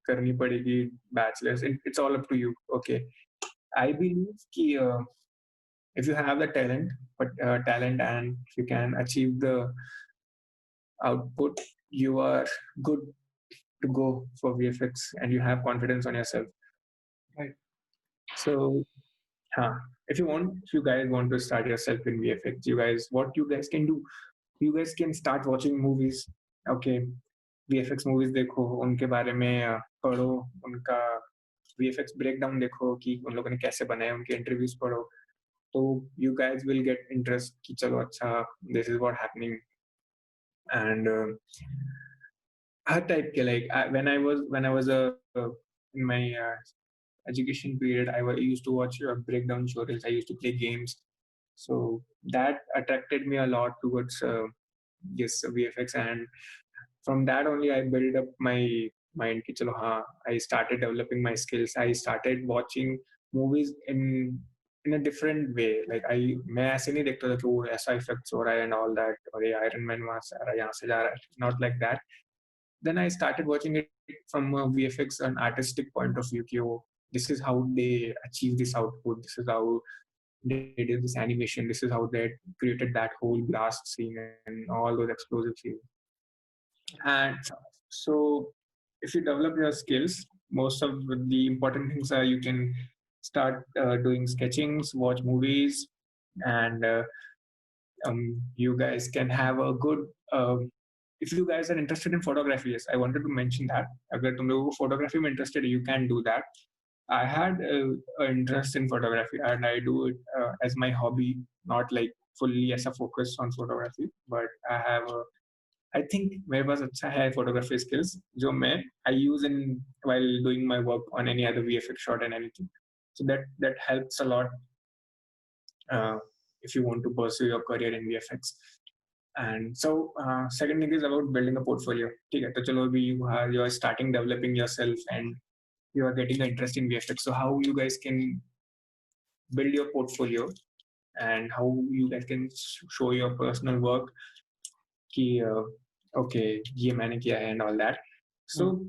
करनी पड़ेगी, bachelor's. It's all up to you. Okay. I believe कि if you have the talent and if you can achieve the output, you are good to go for VFX and you have confidence on yourself. Right. So, if you guys want to start yourself in VFX, what you guys can do, you guys can start watching movies. Okay, VFX movies देखो, उनके बारे में पढ़ो, उनका VFX breakdown देखो कि उन लोगों ने कैसे बनाए, उनके interviews पढ़ो. So you guys will get interest कि चलो अच्छा, this is what happening. And her type के like when I was in my education period, I used to watch breakdown tutorials. I used to play games, so that attracted me a lot towards yes VFX, and from that only I built up my mind. कि चलो हाँ, I started developing my skills. I started watching movies in a different way. Like मैं ऐसे नहीं देखता था कि वो ऐसा effects हो रहा है and all that, और ये Iron Man वहाँ से आ रहा है, यहाँ से जा रहा है. Not like that. Then I started watching it from a VFX and artistic point of view. कि this is how they achieve this output. This is how they did this animation. This is how they created that whole blast scene and all those explosive scenes. And so, if you develop your skills, most of the important things are you can start doing sketchings, watch movies, and you guys can have a good. If you guys are interested in photography, yes, I wanted to mention that. अगर तुम लोगों को photography में interested, you can do that. I had an interest in photography, and I do it as my hobby, not like fully as a focus on photography. But I think मेरे पास अच्छा है photography skills जो मैं I use in while doing my work on any other VFX shot and anything. So that helps a lot if you want to pursue your career in VFX. And so second thing is about building a portfolio. ठीक है, तो चलो अभी you are starting developing yourself and you are getting an interest in VFX. So how you guys can build your portfolio and how you guys can show your personal work कि okay ये मैंने किया है and all that. So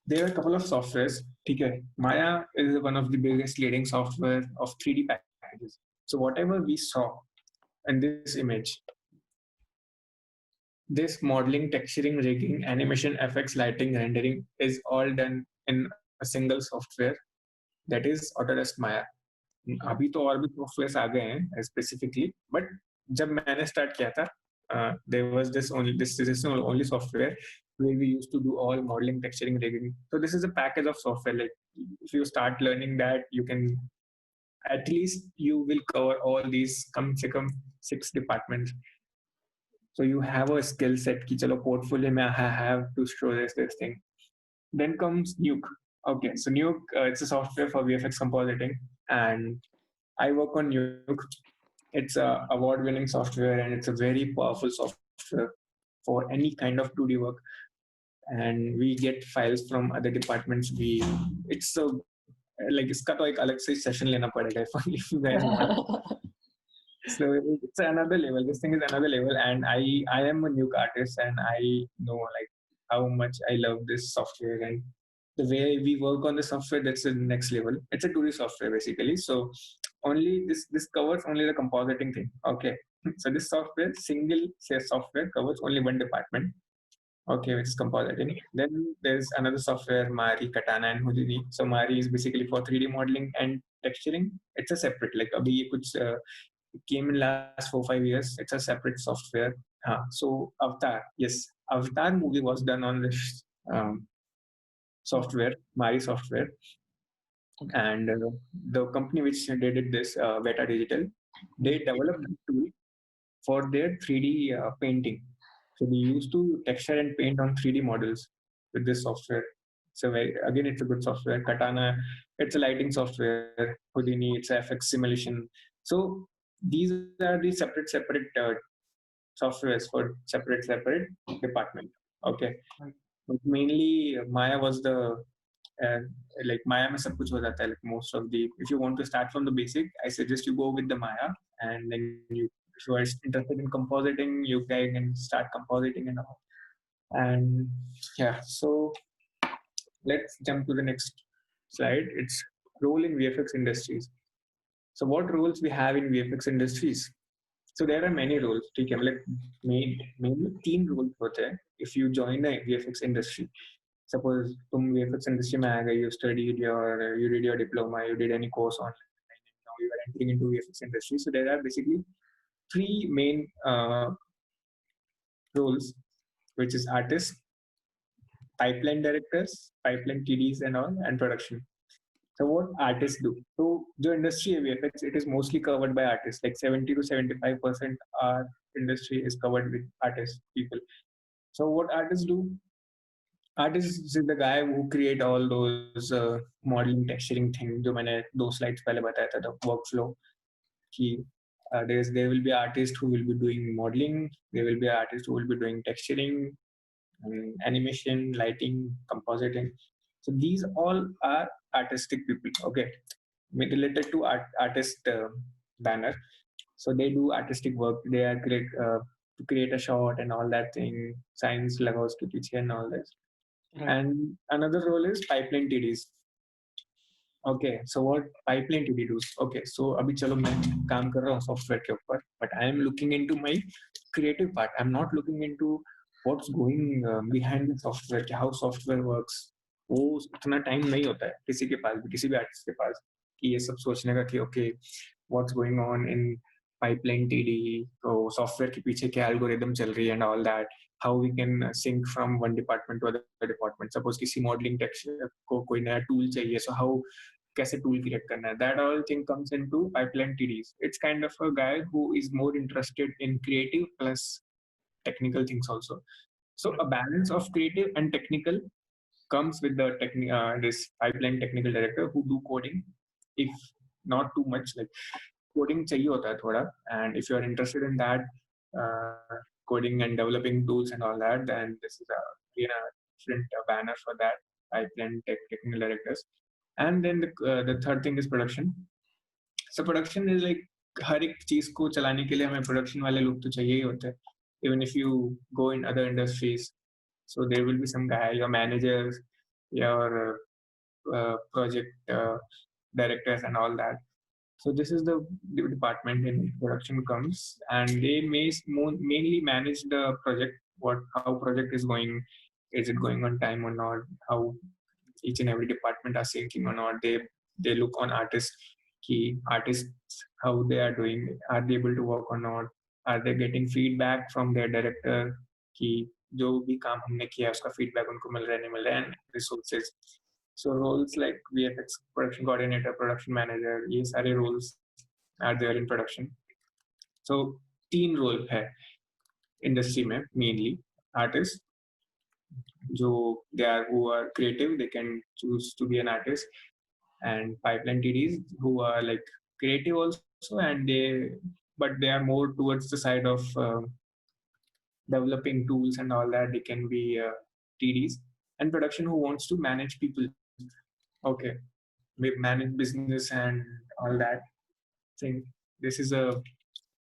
there are a couple of softwares. ठीक है, Maya is one of the biggest leading software of 3D packages. So whatever we saw in this image, this modeling, texturing, rigging, animation, effects, lighting, rendering is all done in a single software, that is Autodesk Maya. अभी तो और भी softwares आ गए हैं specifically, but जब मैंने start किया था there was this only software where we used to do all modeling, texturing, rigging. So this is a package of software. Like if you start learning that, you can at least you will cover all these कम से कम 6 departments. So you have a skill set कि चलो portfolio में I have to show this thing. Then comes Nuke. Okay, so Nuke, it's a software for VFX compositing, and I work on Nuke. It's a award-winning software, and it's a very powerful software for any kind of 2D work. And we get files from other departments. It's a like इसका तो एक अलग से session लेना पड़ेगा if you guys want. So it's another level. This thing is another level, and I am a Nuke artist, and I know like how much I love this software, and the way we work on the software, that's the next level. It's a 2D software basically. So only this covers only the compositing thing. Okay, so this software software covers only one department. Okay, which is compositing. Then there's another software, Mari, Katana, and Houdini. So Mari is basically for 3D modeling and texturing. It's a separate, like abhi ye kuch came in last 4-5 years. It's a separate software. So Avatar, yes, Avatar movie was done on this software, Mari software, Okay. and the company which did this, Veta Digital, they developed a tool for their 3D painting. So they used to texture and paint on 3D models with this software. So again, it's a good software. Katana, it's a lighting software. Houdini, it's FX simulation. So these are the separate softwares for separate department. Okay, Right. but mainly Maya was the uh, like Maya में सब कुछ हो जाता है. Like most of the, if you want to start from the basic, I suggest you go with the Maya, and then you, if you are interested in compositing, you can start compositing and all. And yeah, so let's jump to the next slide. It's role in VFX industries. So what roles we have in VFX industries? So there are many roles. ठीक है, मतलब mainly तीन roles होते हैं if you join the VFX industry. Suppose तुम VFX industry में आ गए, you did your diploma, you did any course online, and now you are entering into VFX industry. So there are basically three main roles, which is artists, pipeline directors, pipeline TDs and all, and production. So what artists do? So the industry of VFX, it is mostly covered by artists. Like 70 to 75% our industry is covered with artists, people. So what artists do? Artists is the guy who create all those modeling, texturing thing. जो मैंने 2 slides पहले बताया था, the workflow. कि there will be artists who will be doing modeling. There will be artists who will be doing texturing, animation, lighting, compositing. So these all are artistic people. Okay, related to artist banner. So they do artistic work. They are great to create a shot and all that thing. Science लगा उसके पीछे and all this. Right. And another role is pipeline TDs. Okay, so what pipeline TD do? Okay, so अभी चलो मैं काम कर रहा हूँ software के ऊपर, but I am looking into my creative part. I'm not looking into what's going behind the software, कि how software works. वो इतना टाइम नहीं होता है किसी के पास भी, किसी भी आर्टिस्ट के पास, कि ये सब सोचने का कि okay, what's going on in pipeline TD, तो software के पीछे क्या algorithm चल रही है and all that, how we can sync from one department to other department. Suppose किसी modeling texture को कोई नया tool चाहिए, so how कैसे tool create करना है, that all thing comes into pipeline TDs. It's kind of a guy who is more interested in creative plus technical things also. So a balance of creative and technical comes with the this pipeline technical director who do coding, if not too much, like coding चाहिए होता है थोड़ा, and if you are interested in that coding and developing tools and all that, then this is a different banner for that pipeline technical directors. And then the third thing is production. So production is like हर एक चीज को चलाने के लिए हमें production वाले लोग तो चाहिए ही होते हैं. Even if you go in other industries, so there will be some guy, your managers, your project directors and all that. So this is the department in production comes, and they mainly manage the project, what how project is going, is it going on time or not, how each and every department are syncing or not. They look on artists, key artists, how they are doing, are they able to work or not, are they getting feedback from their director, कि जो भी काम हमने किया उसका feedback उनको मिल रहा है नहीं मिल रहा है, and resources. So roles like VFX production coordinator, production manager, ये सारे roles are there in production. So 3 role है industry में mainly. Artist, जो they are who are creative, they can choose to be an artist, and pipeline TDs who are like creative also, and but they are more towards the side of developing tools and all that. They can be TDs, and production who wants to manage people. Okay, we manage business and all that thing. This is a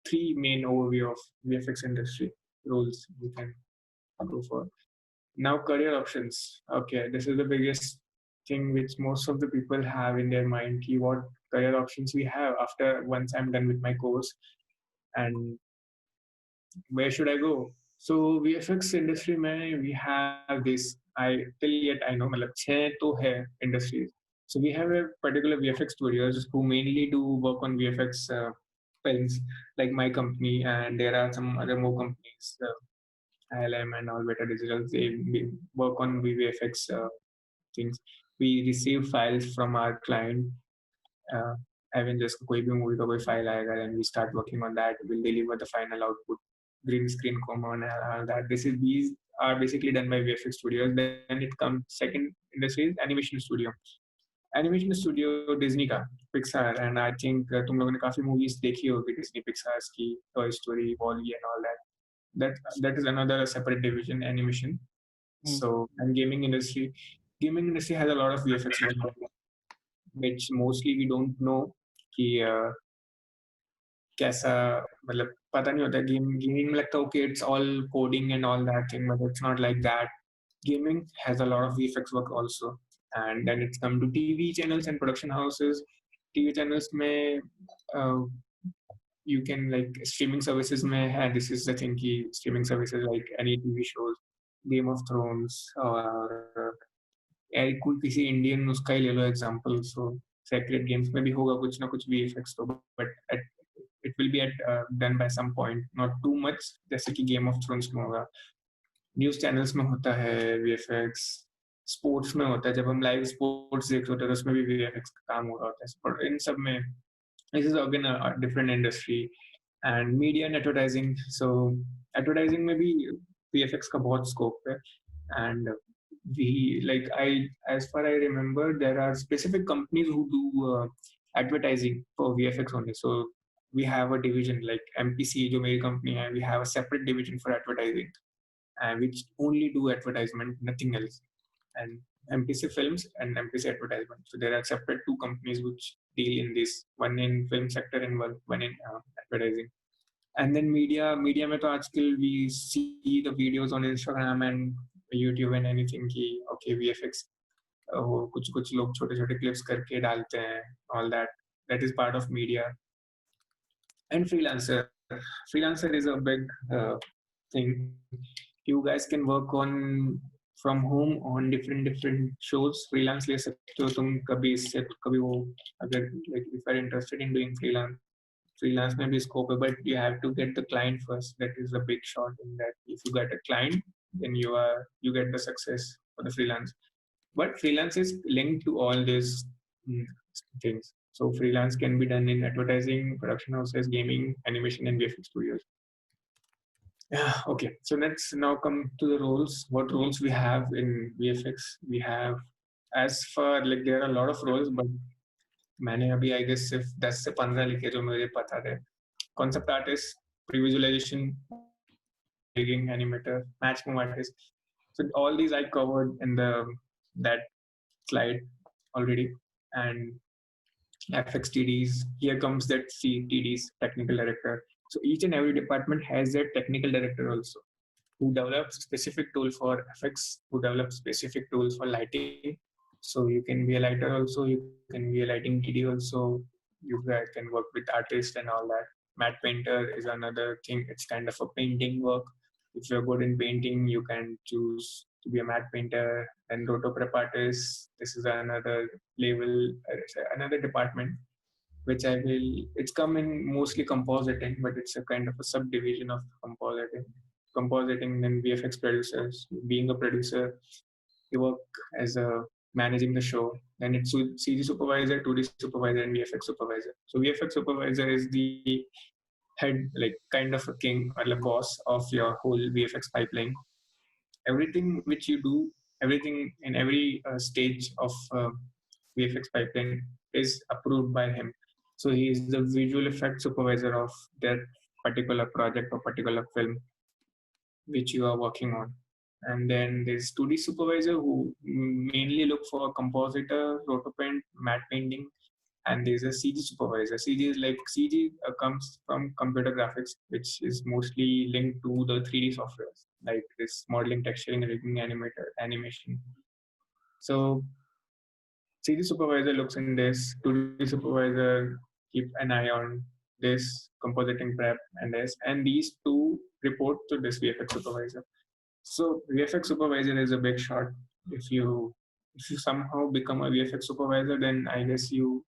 3 main overview of VFX industry roles we can go for. Now career options. Okay, this is the biggest thing which most of the people have in their mind. Ki what career options we have after once I'm done with my course, and where should I go? So VFX industry mein we have this. I till yet I know मतलब 6 तो है industries. So we have a particular VFX studios who mainly do work on VFX films like my company, and there are some other more companies, ILM and all better digital. They work on VFX things. We receive files from our client. uh, Avengers का कोई भी movie का कोई file आएगा, and we start working on that. We'll deliver the final output, green screen common and all that. These are basically done by VFX studios. Then it comes second industry is animation studio. Animation studio Disney का, Pixar, and I think तुम लोगों ने काफी movies देखी होगी Disney Pixar's की, Toy Story, Wall E and all that. That is another separate division, animation. So, and gaming industry has a lot of VFX work, which mostly we don't know कि कैसा, मतलब पता नहीं होता. गेमिंग में लगता है okay it's all coding and all that thing, but it's not like that. Gaming has a lot of VFX work also. And then it's come to TV channels and production houses. TV channels में uh, you can like streaming services में है. This is the thing कि streaming services like any TV shows, Game of Thrones, और कोई किसी Indian उसका ही ले लो example. सो secret games में भी होगा कुछ ना कुछ VFX तो, but it will be done by some point, not too much, जैसे कि गेम ऑफ थ्रोन्स में होगा. न्यूज चैनल्स में होता है VFX. स्पोर्ट्स में होता है, जब हम लाइव स्पोर्ट्स देख रहे होते हैं तो उसमें भी VFX का काम हो रहा होता है. और इन सब में this is again a different industry. And media and advertising. So advertising में भी VFX का बहुत scope है. And we like I as far I remember there are specific companies who do advertising for VFX only. So we have a division like MPC जो मेरी company है, we have a separate division for advertising, and which only do advertisement, nothing else. And MPC Films and MPC Advertisement. So there are separate two companies which deal in this, one in film sector and one in advertising. And then media में तो आजकल we see the videos on Instagram and YouTube and anything कि okay VFX वो कुछ लोग छोटे clips करके डालते हैं, all that. That is part of media. And freelancer is a big thing. You guys can work on from home on different shows. Freelance ले सकते हो तुम कभी इससे कभी वो, अगर like if you're interested in doing freelance में भी scope है, but you have to get the client first. That is the big shot in that. If you get a client, then you get the success for the freelance. But freelance is linked to all these things. So freelance can be done in advertising, production houses, gaming, animation, and VFX studios. Yeah, okay. So let's now come to the roles. What roles we have in VFX? We have, as for like there are a lot of roles, but मैंने अभी I guess सिर्फ 10 से 15 लिखे जो मुझे पता थे. Concept artist, pre-visualization, rigging, animator, match move artist. So all these I covered in that slide already. And FXTDs, here comes that CTDs, technical director. So each and every department has a technical director also, who develops specific tool for effects, who develops specific tools for lighting. So you can be a lighter also, you can be a lighting TD also, you guys can work with artists and all that. Matte painter is another thing. It's kind of a painting work. If you're good in painting, you can choose to be a matte painter. And roto prep artist, this is another level, another department, which it's come in mostly compositing, but it's a kind of a subdivision of compositing and VFX producers. Being a producer, you work as a managing the show. Then it's CG supervisor, 2D supervisor, and VFX supervisor. So VFX supervisor is the head, like kind of a king or the boss of your whole VFX pipeline. Everything which you do, everything in every stage of VFX pipeline is approved by him. So he is the visual effect supervisor of that particular project or particular film which you are working on. And then there's 2D supervisor who mainly look for compositor, rotopaint, matte painting, and there's a CG supervisor. CG is like CG comes from computer graphics, which is mostly linked to the 3D softwares like this modeling, texturing, rigging, animator, animation. So CG supervisor looks in this, 2D supervisor keep an eye on this, compositing prep and this, and these two report to this VFX supervisor. So VFX supervisor is a big shot. If you somehow become a VFX supervisor, then I guess you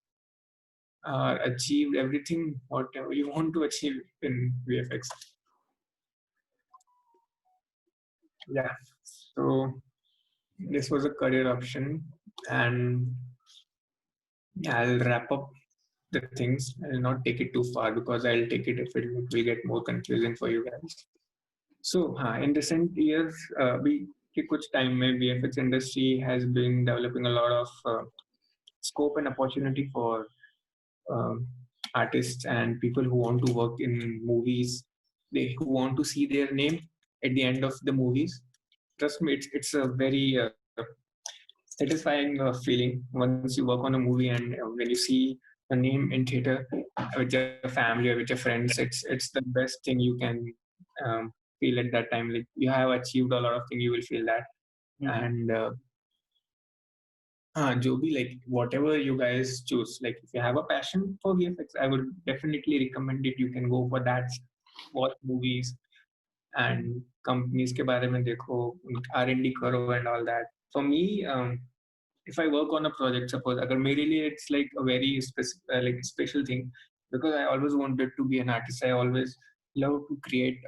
achieved everything whatever you want to achieve in VFX. Yeah. So this was a career option, and I'll wrap up the things. I'll not take it too far because I'll take it if it will get more confusing for you guys. So in recent years, we कि कुछ time में VFX industry has been developing a lot of scope and opportunity for um, artists and people who want to work in movies. They who want to see their name at the end of the movies. Trust me, it's a very satisfying feeling once you work on a movie and when you see a name in theater with your family or with your friends. It's the best thing you can um, feel at that time. Like you have achieved a lot of things, you will feel that. Mhm. And Joby, like whatever you guys choose, like if you have a passion for VFX, I would definitely recommend it. You can go for that, watch movies and companies के बारे में देखो, R&D करो and all that. For me, if I work on a project, suppose अगर मेरे लिए it's like a very like special thing because I always wanted to be an artist. I always love to create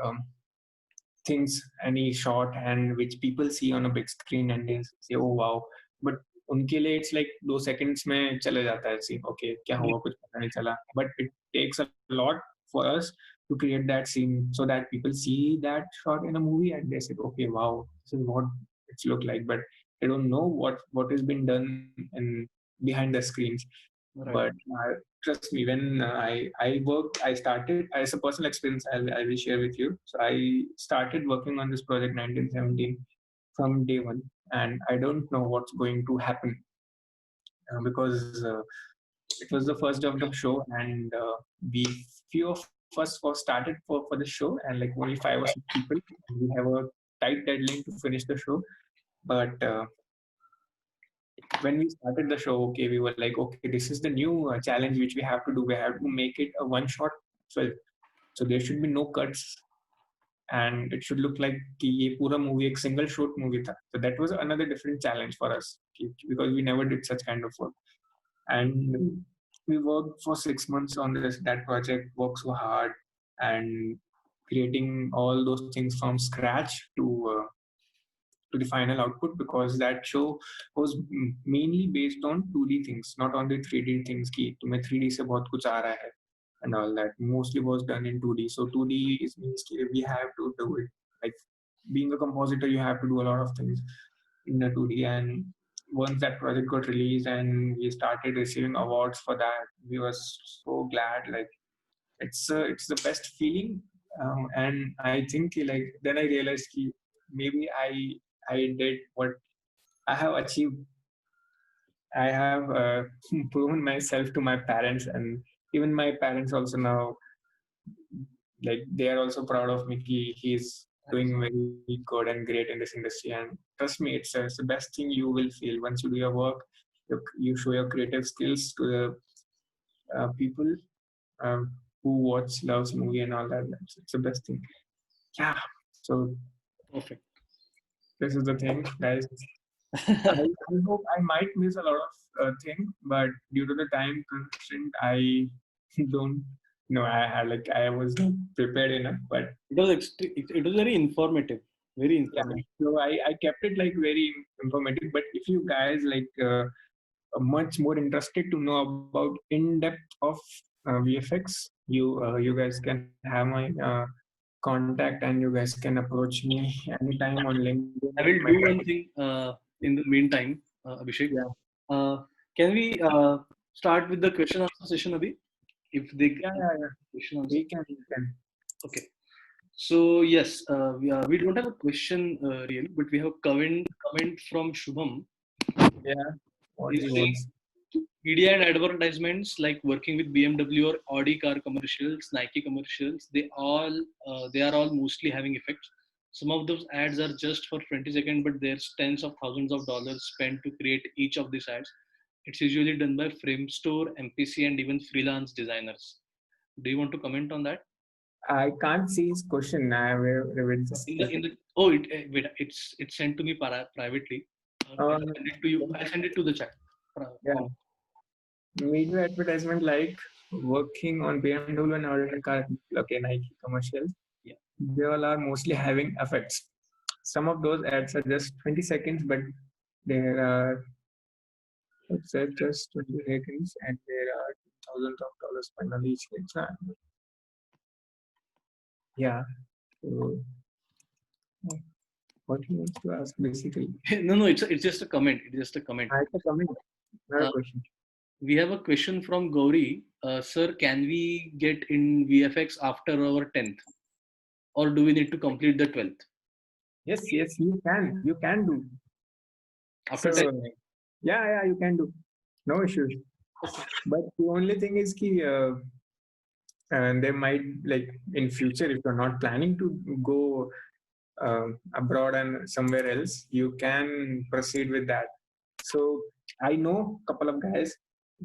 things, any shot and which people see on a big screen and they say, oh wow. But उनके लिए it's like 2 seconds में चले जाता है scene. Okay, क्या हुआ कुछ पता नहीं चला. But it takes a lot for us to create that scene so that people see that shot in a movie and they say, okay, wow, this is what it's look like. But they don't know what has been done in behind the screens. Right. But trust me, when I worked, I started as a personal experience. I will share with you. So I started working on this project 1917 from day one, and I don't know what's going to happen because it was the first day of the show, and we few of us was started for the show, and like only 5 or 6 people. And we have a tight deadline to finish the show, but when we started the show, okay, we were like, okay, this is the new challenge which we have to do. We have to make it a one shot film. So there should be no cuts and it should look like कि ये पूरा movie एक single shot movie था. So that was another different challenge for us because we never did such kind of work. And we worked for 6 months on that project, worked so hard and creating all those things from scratch to the final output because that show was mainly based on 2D things, not on the 3D things. कि तुम्हें 3D से बहुत कुछ आ रहा है and all that. Mostly was done in 2D. So 2D is means we have to do it. Like being a compositor, you have to do a lot of things in the 2D. And once that project got released and we started receiving awards for that, we were so glad. Like it's the best feeling. And I think like then I realized कि maybe I did what I have achieved. I have proven myself to my parents, and even my parents also now, like they are also proud of me. He's doing very good and great in this industry, and trust me, it's the best thing you will feel once you do your work. You show your creative skills to the people uh, who watch loves movie and all that. It's the best thing. Yeah. So Perfect. this is the thing, guys. I hope I might miss a lot of things, but due to the time constraint, I don't know. I had like I was not prepared enough, but It was very informative. Very yeah. informative. So I kept it like very informative. But if you guys like are much more interested to know about in depth of VFX, you guys can have my contact and you guys can approach me anytime on LinkedIn. I will My do one thing in the meantime, Abhishek. yeah, Can we start with the question answer session, Abhi? If they yeah. question answer. We can. Okay. So yes, we don't have a question really, but we have a comment from Shubham. Yeah. What He's he saying wants. media and advertisements like working with BMW or Audi car commercials, Nike commercials, they are all mostly having effects. Some of those ads are just for 20 seconds, but there's tens of thousands of dollars spent to create each of these ads. It's usually done by Framestore, MPC, and even freelance designers. Do you want to comment on that? I can't see his question. I will just take In it. the oh, wait, it's sent to me privately. Uh, I'll send it to you. I'll send it to the chat. yeah. Oh, Video advertisement like working on BMW and other car, okay, Nike commercials. Yeah. They all are mostly having effects. Some of those ads are just 20 seconds, but there are, it said just 20 seconds, and there are thousands of dollars spent on each click. Yeah. So, what he wants to ask basically? No, it's just a comment. It's just a comment. I have a comment, not a Uh, question. we have a question from Gauri. Sir, can we get in VFX after our 10th? Or do we need to complete the 12th? Yes, yes, you can. You can do. After 10th? So, yeah, you can do. No issues. Okay. But the only thing is ki, and they might like in future if you're not planning to go abroad and somewhere else, you can proceed with that. So I know a couple of guys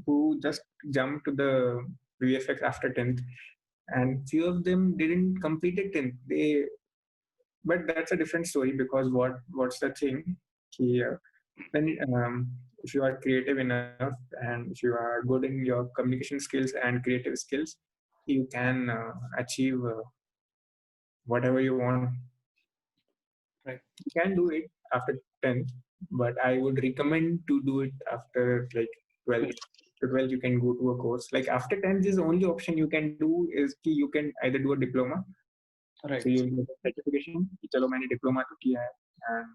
who just jumped to the VFX after 10th, and few of them didn't complete it 10th. But that's a different story because what's the thing? Ki, then if you are creative enough and if you are good in your communication skills and creative skills, you can achieve whatever you want. Right. You can do it after 10th, but I would recommend to do it after like 12th. To 12th, you can go to a course. Like after 10th is the only option you can do is ki you can either do a diploma. Right. So you'll get a certification. कि चलो मैंने diploma तो किया है, and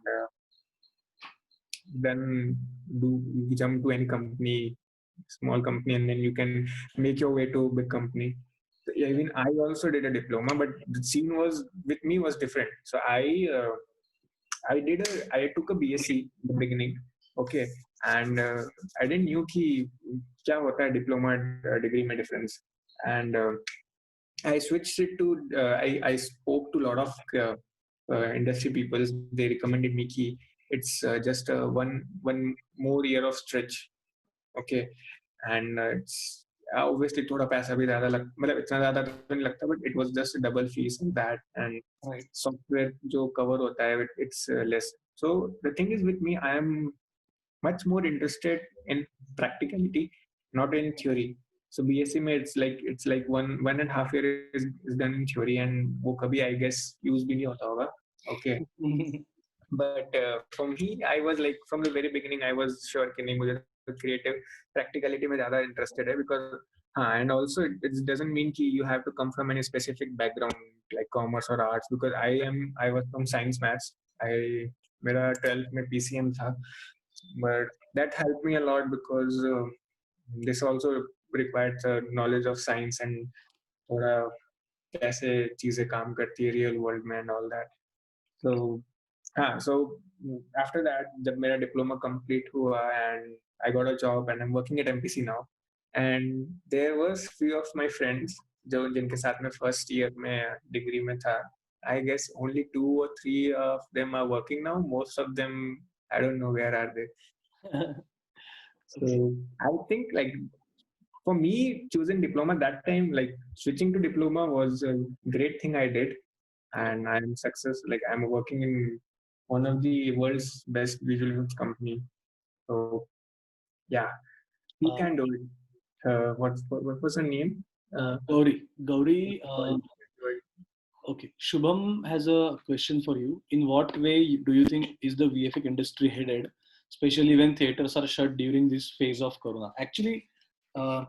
then do you jump to any company, small company, and then you can make your way to a big company. So even I also did a diploma, but the scene was with me was different. So I took a BSc in the beginning, okay, and I didn't knew कि क्या होता है diploma degree में difference, and I switched it to I spoke to a lot of industry people. They recommended me कि it's just one more year of stretch, okay, and it's obviously थोड़ा पैसा भी ज़्यादा लग मतलब इतना ज़्यादा तो नहीं लगता, but it was just a double fees and that, and Right. software जो cover होता है it's less. So the thing is with me, I am much more interested in practicality, not in theory. So BSc में it's like one and a half year is done in theory, and वो कभी I guess use भी नहीं होता होगा, okay. But for me, I was like from the very beginning, I was sure कि नहीं मुझे creative practicality में ज़्यादा interested है because and also it doesn't mean कि you have to come from any specific background like commerce or arts, because I was from science maths. मेरा 12th में PCM था, but that helped me a lot because this also required knowledge of science and थोड़ा कैसे चीजें काम करती है real world में and all that. So so after that जब मेरा diploma complete हुआ and I got a job and I'm working at MPC now, and there was few of my friends जो जिनके साथ में first year में degree में था. I guess only 2 or 3 of them are working now. Most of them, I don't know where are they. Okay. So I think like for me choosing diploma that time, like switching to diploma was a great thing I did, and I'm success. Like I'm working in one of the world's best visual effects company. So yeah, he Uh, can do it. What was her name? Gauri. Gauri. Sorry. Okay. Shubham has a question for you. In what way do you think is the VFX industry headed, especially when theaters are shut during this phase of Corona? Actually, uh,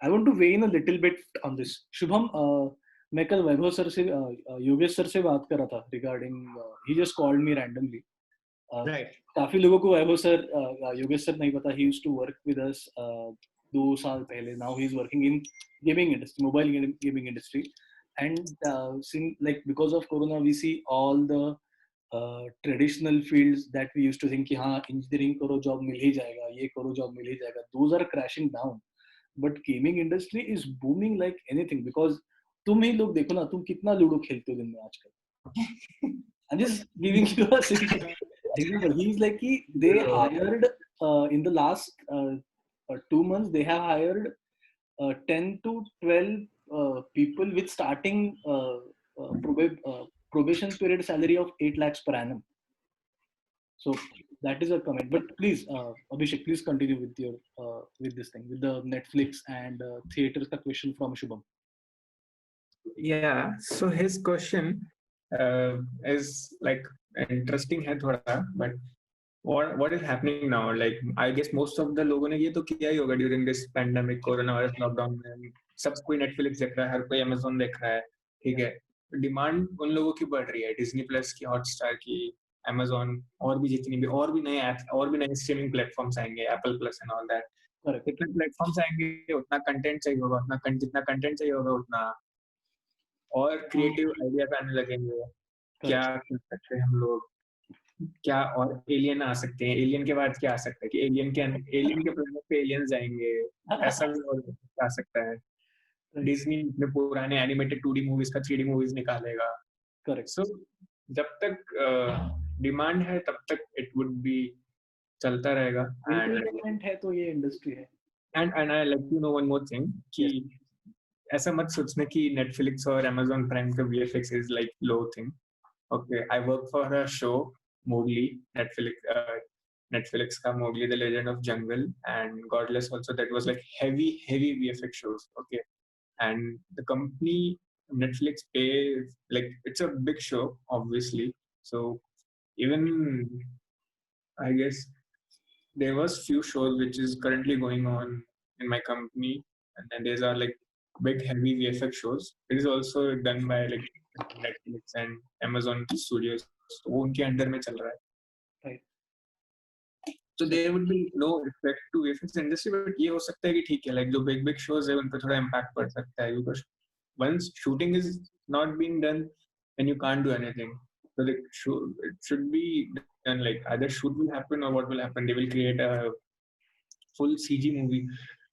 I want to weigh in a little bit on this. Shubham, मैं कल वैभव sir से Yogesh sir से बात कर रहा था regarding he just called me randomly Right. काफी लोगों को वैभव सर योगेश सर नहीं पता ही used to work with us 2 साल पहले now he is working in gaming industry mobile gaming industry and like because of corona we see all the traditional fields that we used to think कि हाँ engineering करो job मिल ही जाएगा ये करो job मिल ही जाएगा those are crashing down but gaming industry is booming like anything because तुम ही लोग देखो ना तुम कितना लूडो खेलते हो दिन में आजकल I'm just giving you a simple example. He's like they hired in the last 2 months they have hired 10 to 12 people with starting probation period salary of 8 lakhs per annum. So That is a comment. But please, Abhishek, please continue with your with this thing with the Netflix and theaters ka question from Shubham. Yeah. So his question is like interesting है थोड़ा, but what is happening now? Like I guess most of the लोगों ने ये तो किया ही होगा during this pandemic, coronavirus lockdown में सब कोई Netflix देख रहा है, हर कोई Amazon देख रहा है, ठीक है. डिमांड उन लोगों की बढ़ रही है, डिज्नी प्लस की, हॉटस्टार की, Amazon और भी जितनी भी और भी नए ऐप्स और भी नए स्ट्रीमिंग प्लेटफॉर्म्स आएंगे, Apple plus and all that. Correct. जितने प्लेटफॉर्म्स आएंगे उतना कंटेंट चाहिए होगा, जितना कंटेंट चाहिए होगा उतना और क्रिएटिव आइडियाज आने लगेंगे. क्या Correct. कर सकते हैं हम लोग, क्या और एलियन आ सकते हैं, एलियन के बाद क्या आ सकता है कि एलियन के प्लेनेट पे एलियंस जाएंगे, ऐसा भी और आ सकता है. Right. डिज्नी अपने पुराने एनिमेटेड 2D मूवीज का 3D मूवीज निकालेगा. Correct. सो जब तक डिमांड है तब तक इट वुड बी चलता रहेगा. Entertainment है तो ये इंडस्ट्री है. And I let you know one more thing कि ऐसा मत सोचना कि नेटफ्लिक्स और Amazon प्राइम का VFX is like low thing. Okay, I work for a show, Mowgli, Netflix ka Mowgli, The Legend of Jungle, and Godless also. That was like heavy VFX shows. Okay, and the company Netflix pays like it's a big show, obviously. So even I guess there was few shows which is currently going on in my company, and then these are like big heavy VFX shows. It is also done by like Netflix and Amazon Studios. So वो उनके under में चल रहा है. Right. So there would be no effect to VFX industry, but ये हो सकता है कि ठीक है, like जो big shows है उन पर थोड़ा impact पड़ सकता है, because once shooting is not being done, then you can't do anything. So like it should be done, like either shoot will happen or what will happen. They will create a full CG movie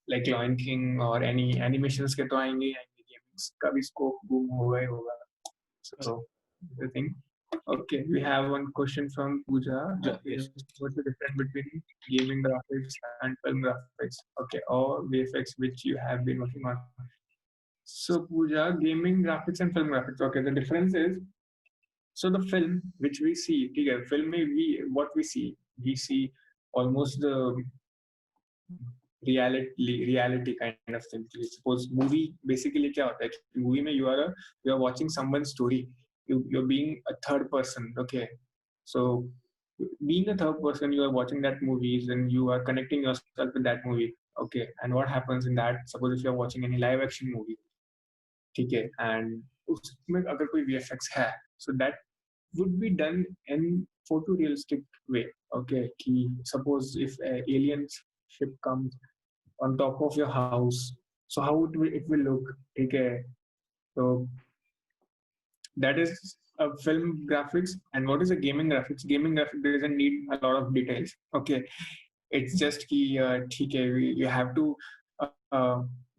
like Lion King or any animations के तो आएंगे games का भी scope boom होगा ही होगा. So the thing. Okay, we have one question from Pooja. Yes. What's the difference between gaming graphics and film graphics? Okay, or VFX which you have been working on. So Pooja, gaming graphics and film graphics. Okay, the difference is, so the film which we see, okay, film में we see almost the reality kind of thing. Suppose movie basically क्या होता है कि movie में you are watching someone's story. You're being a third person. Okay, so being a third person, you are watching that movies and you are connecting yourself with that movie. Okay, and what happens in that? Suppose if you are watching any live action movie, ठीक है, and उसमें अगर कोई VFX है, so that would be done in photorealistic way. Okay, कि suppose if alien ship comes on top of your house, so how it will look. Okay, so that is a film graphics. And what is a gaming graphics? Gaming graphics doesn't need a lot of details. Okay, it's just कि ठीक है, you have to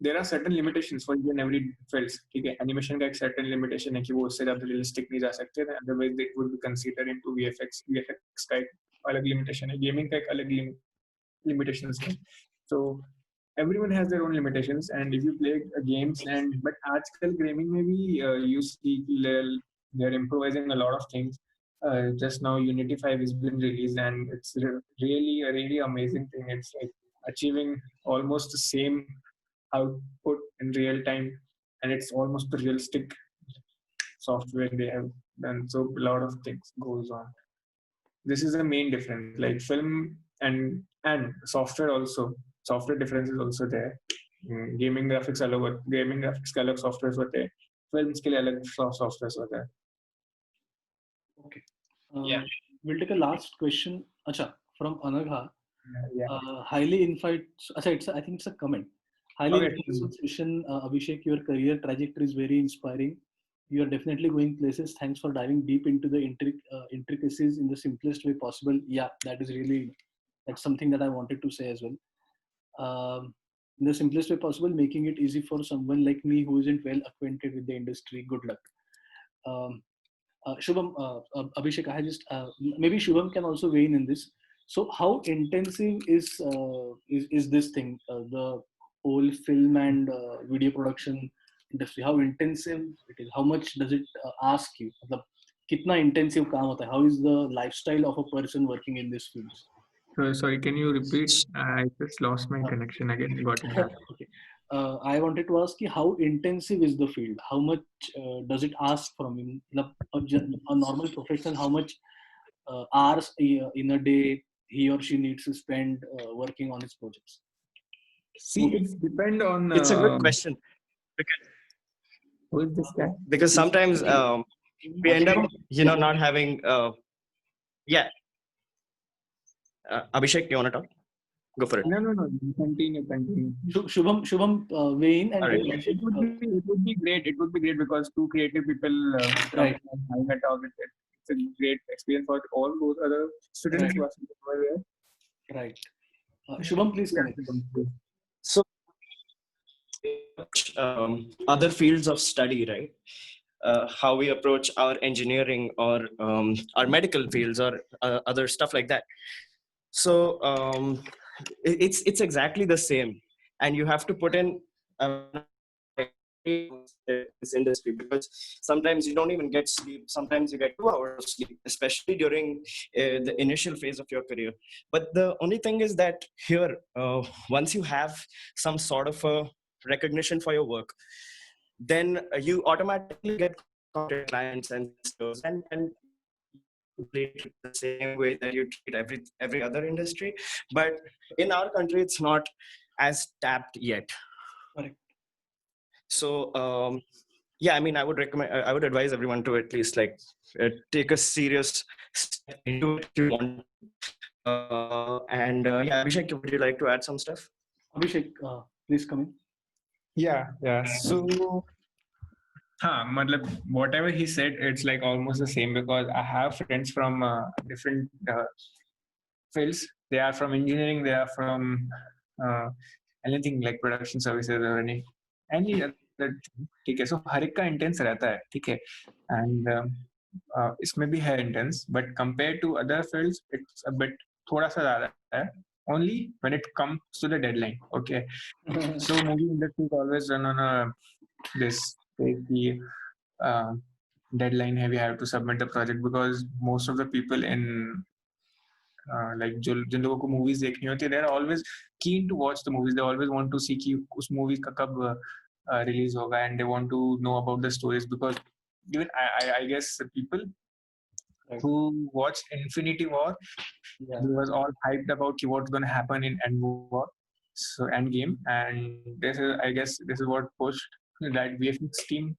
there are certain limitations for each and every fields. ठीक है, animation का एक certain limitation है कि वो उससे ज़्यादा realistic नहीं जा सकते, otherwise it would be considered into VFX का एक अलग limitation है, gaming का एक अलग limitations है. So everyone has their own limitations, and if you play games, and but आजकल gaming में भी you see they're improvising a lot of things. Just now Unity 5 has been released, and it's really a really amazing thing. It's like achieving almost the same output in real time, and it's almost the realistic software they have done. So a lot of things goes on. This is the main difference, like film and software also. Software difference is also there. Gaming graphics gaming graphics के अलग softwares होते हैं, films के लिए अलग softwares होते हैं. Okay. Yeah. We'll take a last question. Acha, from Anagha. Yeah. Highly invited. I think it's a comment. Highly Okay. insightful session, Abhishek. Your career trajectory is very inspiring. You are definitely going places. Thanks for diving deep into the intricacies in the simplest way possible. Yeah, that's something that I wanted to say as well. In the simplest way possible, making it easy for someone like me who isn't well acquainted with the industry. Good luck. Shubham, Abhishek, maybe Shubham can also weigh in this. So, how intensive is this thing, the whole film and video production industry? How intensive it is? How much does it ask you? कितना intensive काम होता है? How is the lifestyle of a person working in this field? So, sorry, can you repeat? I just lost my connection again. Got it back. Okay. I wanted to ask you, how intensive is the field? How much does it ask from him? A normal professional, how much hours in a day he or she needs to spend working on his projects? See, it's depend on It's a good question because who is this guy? sometimes we end up, Yeah. not having. Yeah, Abhishek, you want to talk? Go for it. No. Continue. Shubham, weigh in and All right. It would be great. It would be great because two creative people Right. having a talk. It's a great experience for all those other students who are sitting over there. Right. Shubham, please connect. So, other fields of study, right? How we approach our engineering or our medical fields or other stuff like that. So it's exactly the same, and you have to put in this industry because sometimes you don't even get sleep. Sometimes you get 2 hours of sleep, especially during the initial phase of your career. But the only thing is that here, once you have some sort of a recognition for your work, then you automatically get contact clients and investors, and treat the same way that you treat every other industry. But in our country, it's not as tapped yet. Correct. So yeah, I mean, I would advise everyone to at least take a serious step into it if you want. And yeah, Abhishek, would you like to add some stuff? Abhishek, please come in. Yeah. So, matlab, whatever he said, it's like almost the same because I have friends from different fields. They are from engineering. They are from uh, anything like production services or any other. ठीक है, so हर एक का intense रहता है, ठीक है, and इसमें भी है intense, but compared to other fields, it's a bit थोड़ा सा ज़्यादा है. Only when it comes to the deadline. Okay, so movie industry is always run on this the deadline heavy. Have to submit the project because most of the people in like जिन लोगों को movies देखनी होती है, they are always keen to watch the movies. They always want to see कि उस movie का कब release होगा, and they want to know about the stories because even I guess the people who watched Infinity War, they was all hyped about what's going to happen in End War, so Endgame, and I guess this is what pushed that VFX team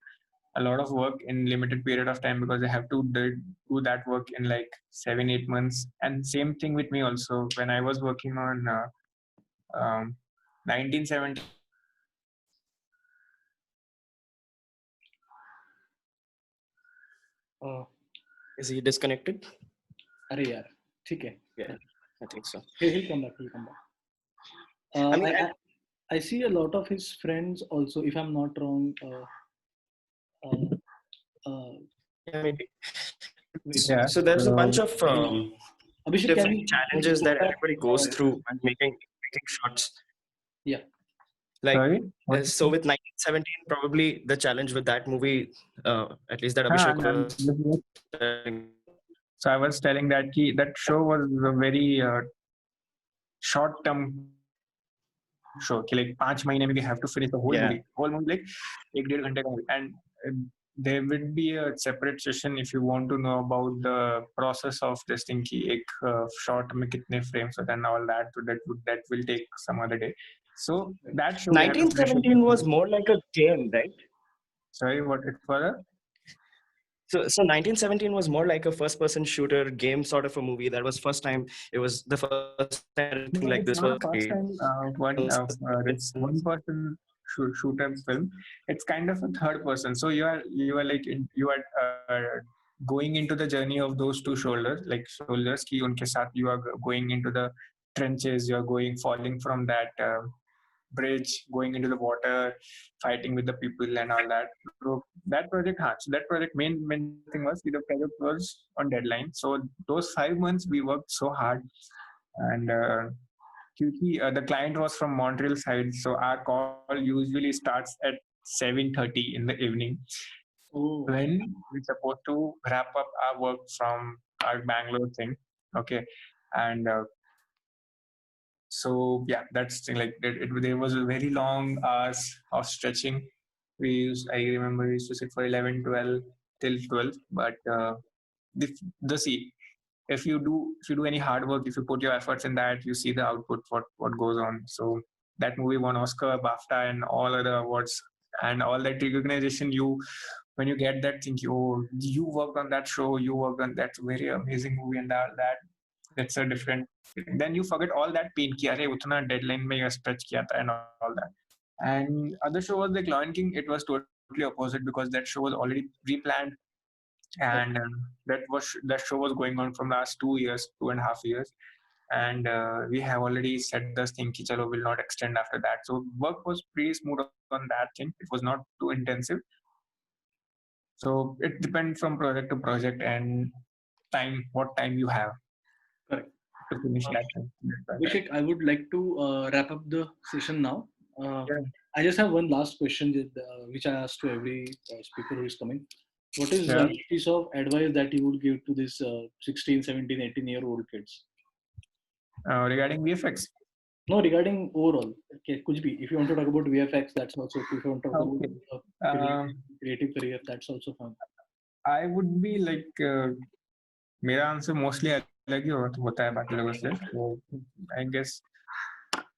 a lot of work in limited period of time because they have to do that work in like 7-8 months. And same thing with me also when I was working on 1970. Is he disconnected? अरे यार, ठीक है. Yeah, I think so. He'll come back. I mean, I see a lot of his friends also, if I'm not wrong. yeah, maybe. Yeah. So there's a bunch of Abhishek, different challenges that everybody goes through when making shots. Yeah. Like, sorry? so with 1917, probably the challenge with that movie, at least that Abhishek was. So I was telling that that show was a very short term show. Like 5 महीने में we have to finish the whole movie. Whole movie like 1-1.5 घंटे का movie. And there will be a separate session if you want to know about the process of this thing कि एक shot में कितने frames होते हैं and all that. So that will take some other day. So that show 1917 was more like a game, right? Sorry, what it was? So 1917 was more like a first-person shooter game sort of a movie. That was first time. It was the first time anything like this was first time this one-person shooter film. It's kind of a third person. So you are like you are going into the journey of those two soldiers, like soldiers. कि उनके साथ you are going into the trenches. You are falling from that bridge, going into the water, fighting with the people and all that. So that project, main thing was the project was on deadline. So those 5 months we worked so hard, and the client was from Montreal side, so our call usually starts at 7:30 in the evening. Oh, when we're supposed to wrap up our work from our Bangalore thing. Okay. And so yeah, that's thing, like there was a very long hours of stretching. I remember we used to sit for 11, 12 till 12. But the see, if you do any hard work, if you put your efforts in that, you see the output, what goes on. So that movie won Oscar, BAFTA, and all other awards, and all that recognition. When you get that thing, you worked on that show, you worked on that very amazing movie, and all that. That's a different. Then you forget all that pain. कि अरे उतना deadline में ये stretch किया था and all that. And other show was like Lion King. It was totally opposite because that show was already pre-planned, and that show was going on from last 2 years, 2.5 years, and we have already said this thing ki chalo will not extend after that. So work was pretty smooth on that thing. It was not too intensive. So it depends from project to project and what time you have correct. to finish that thing. Abhishek, I would like to wrap up the session now. Yeah. I just have one last question which I ask to every speaker who is coming. What is Yeah. one piece of advice that you would give to this 16, 17, 18-year-old kids? Regarding VFX. No, regarding overall. Okay, kuch bhi. If you want to talk about VFX, that's also. If you want to talk Okay. about creative career, that's also fine. I would be like मेरा answer mostly अलग ही होता है बाकी लोगों से. So I guess,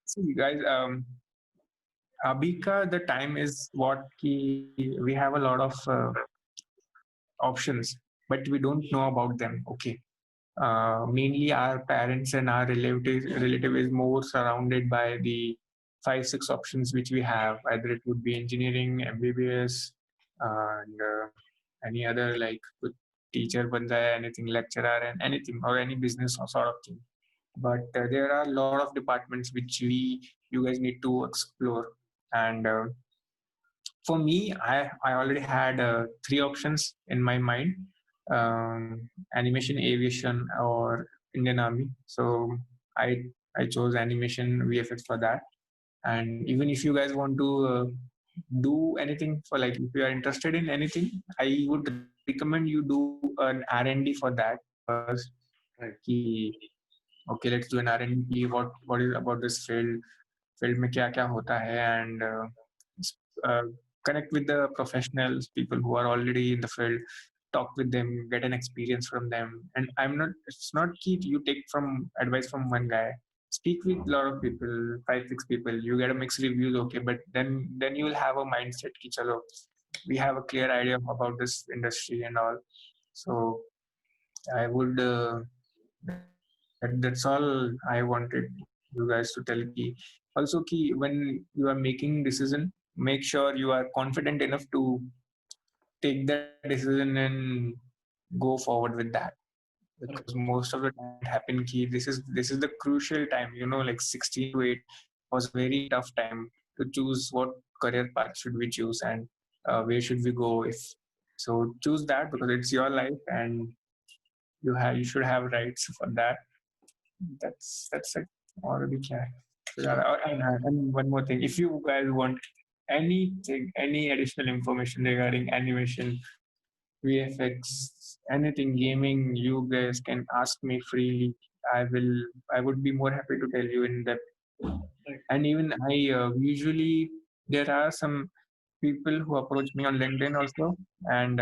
see guys, अभी का the time is what we have a lot of options, but we don't know about them. Okay. Mainly our parents and our relative is more surrounded by the 5-6 options which we have. Either it would be engineering, MBBS, and any other like teacher, banda, anything, lecturer, and anything, or any business or sort of thing. But there are a lot of departments which you guys need to explore. And for me, I already had 3 options in my mind: animation, aviation, or Indian Army. So I I chose animation VFX for that. And even if you guys want to do anything, for like if you are interested in anything, I would recommend you do an R&D for that first. Right. Okay, let's do an R&D. What is about this field में क्या क्या होता है, and uh, connect with the professionals, people who are already in the field, talk with them, get an experience from them. And it's not key you take from advice from one guy. Speak with a lot of people, 5-6 people, you get a mixed reviews. Okay, but then you will have a mindset ki chalo we have a clear idea about this industry and all. So I would that's all I wanted you guys to tell ki. Also ki when you are making decision, make sure you are confident enough to take that decision and go forward with that, because most of the time what happened ki this is the crucial time, like 16 to 8 was a very tough time to choose what career path should we choose, and where should we go. If so, choose that because it's your life, and you should have rights for that. That's it. Already kya hai. So, and one more thing, if you guys want anything, any additional information regarding animation, VFX, anything gaming, you guys can ask me freely. I would be more happy to tell you in depth. And even I usually, there are some people who approach me on LinkedIn also, and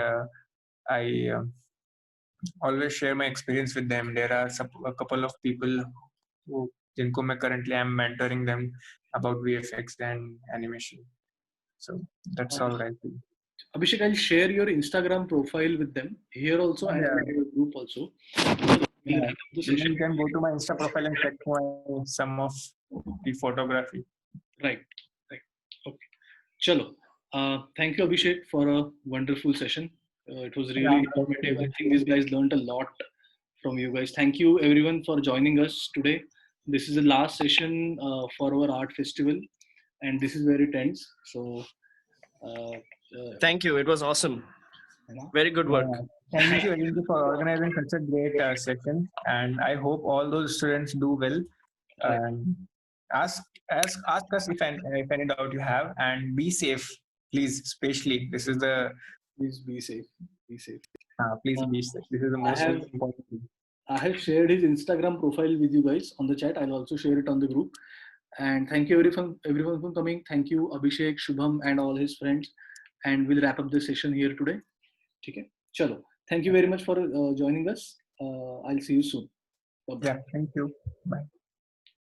I always share my experience with them. There are a couple of people who जिनको मैं currently I'm mentoring them about VFX and animation. So that's all right. Abhishek, I'll share your Instagram profile with them here also and Yeah. in your group also. We'll Yeah. wrap up the Even session. you can go to my Insta profile and check some of the photography. Right. Okay. Chalo. Thank you, Abhishek, for a wonderful session. It was really informative. I think these guys learned a lot from you guys. Thank you, everyone, for joining us today. This is the last session for our art festival, and this is where it ends. So, Thank you. It was awesome. Very good work. Yeah. Thank you, Ajay, for organizing such a great session, and I hope all those students do well. And ask us if any doubt you have, and be safe, please. Especially this is the Please be safe. Be safe. Please Uh, be safe. This is the I most have important thing. I have shared his Instagram profile with you guys on the chat. I'll also share it on the group. And thank you everyone for coming. Thank you Abhishek, Shubham, and all his friends. And we'll wrap up the session here today. Okay. Chalo. Thank you very much for joining us. I'll see you soon. Bye-bye. Yeah, thank you. Bye.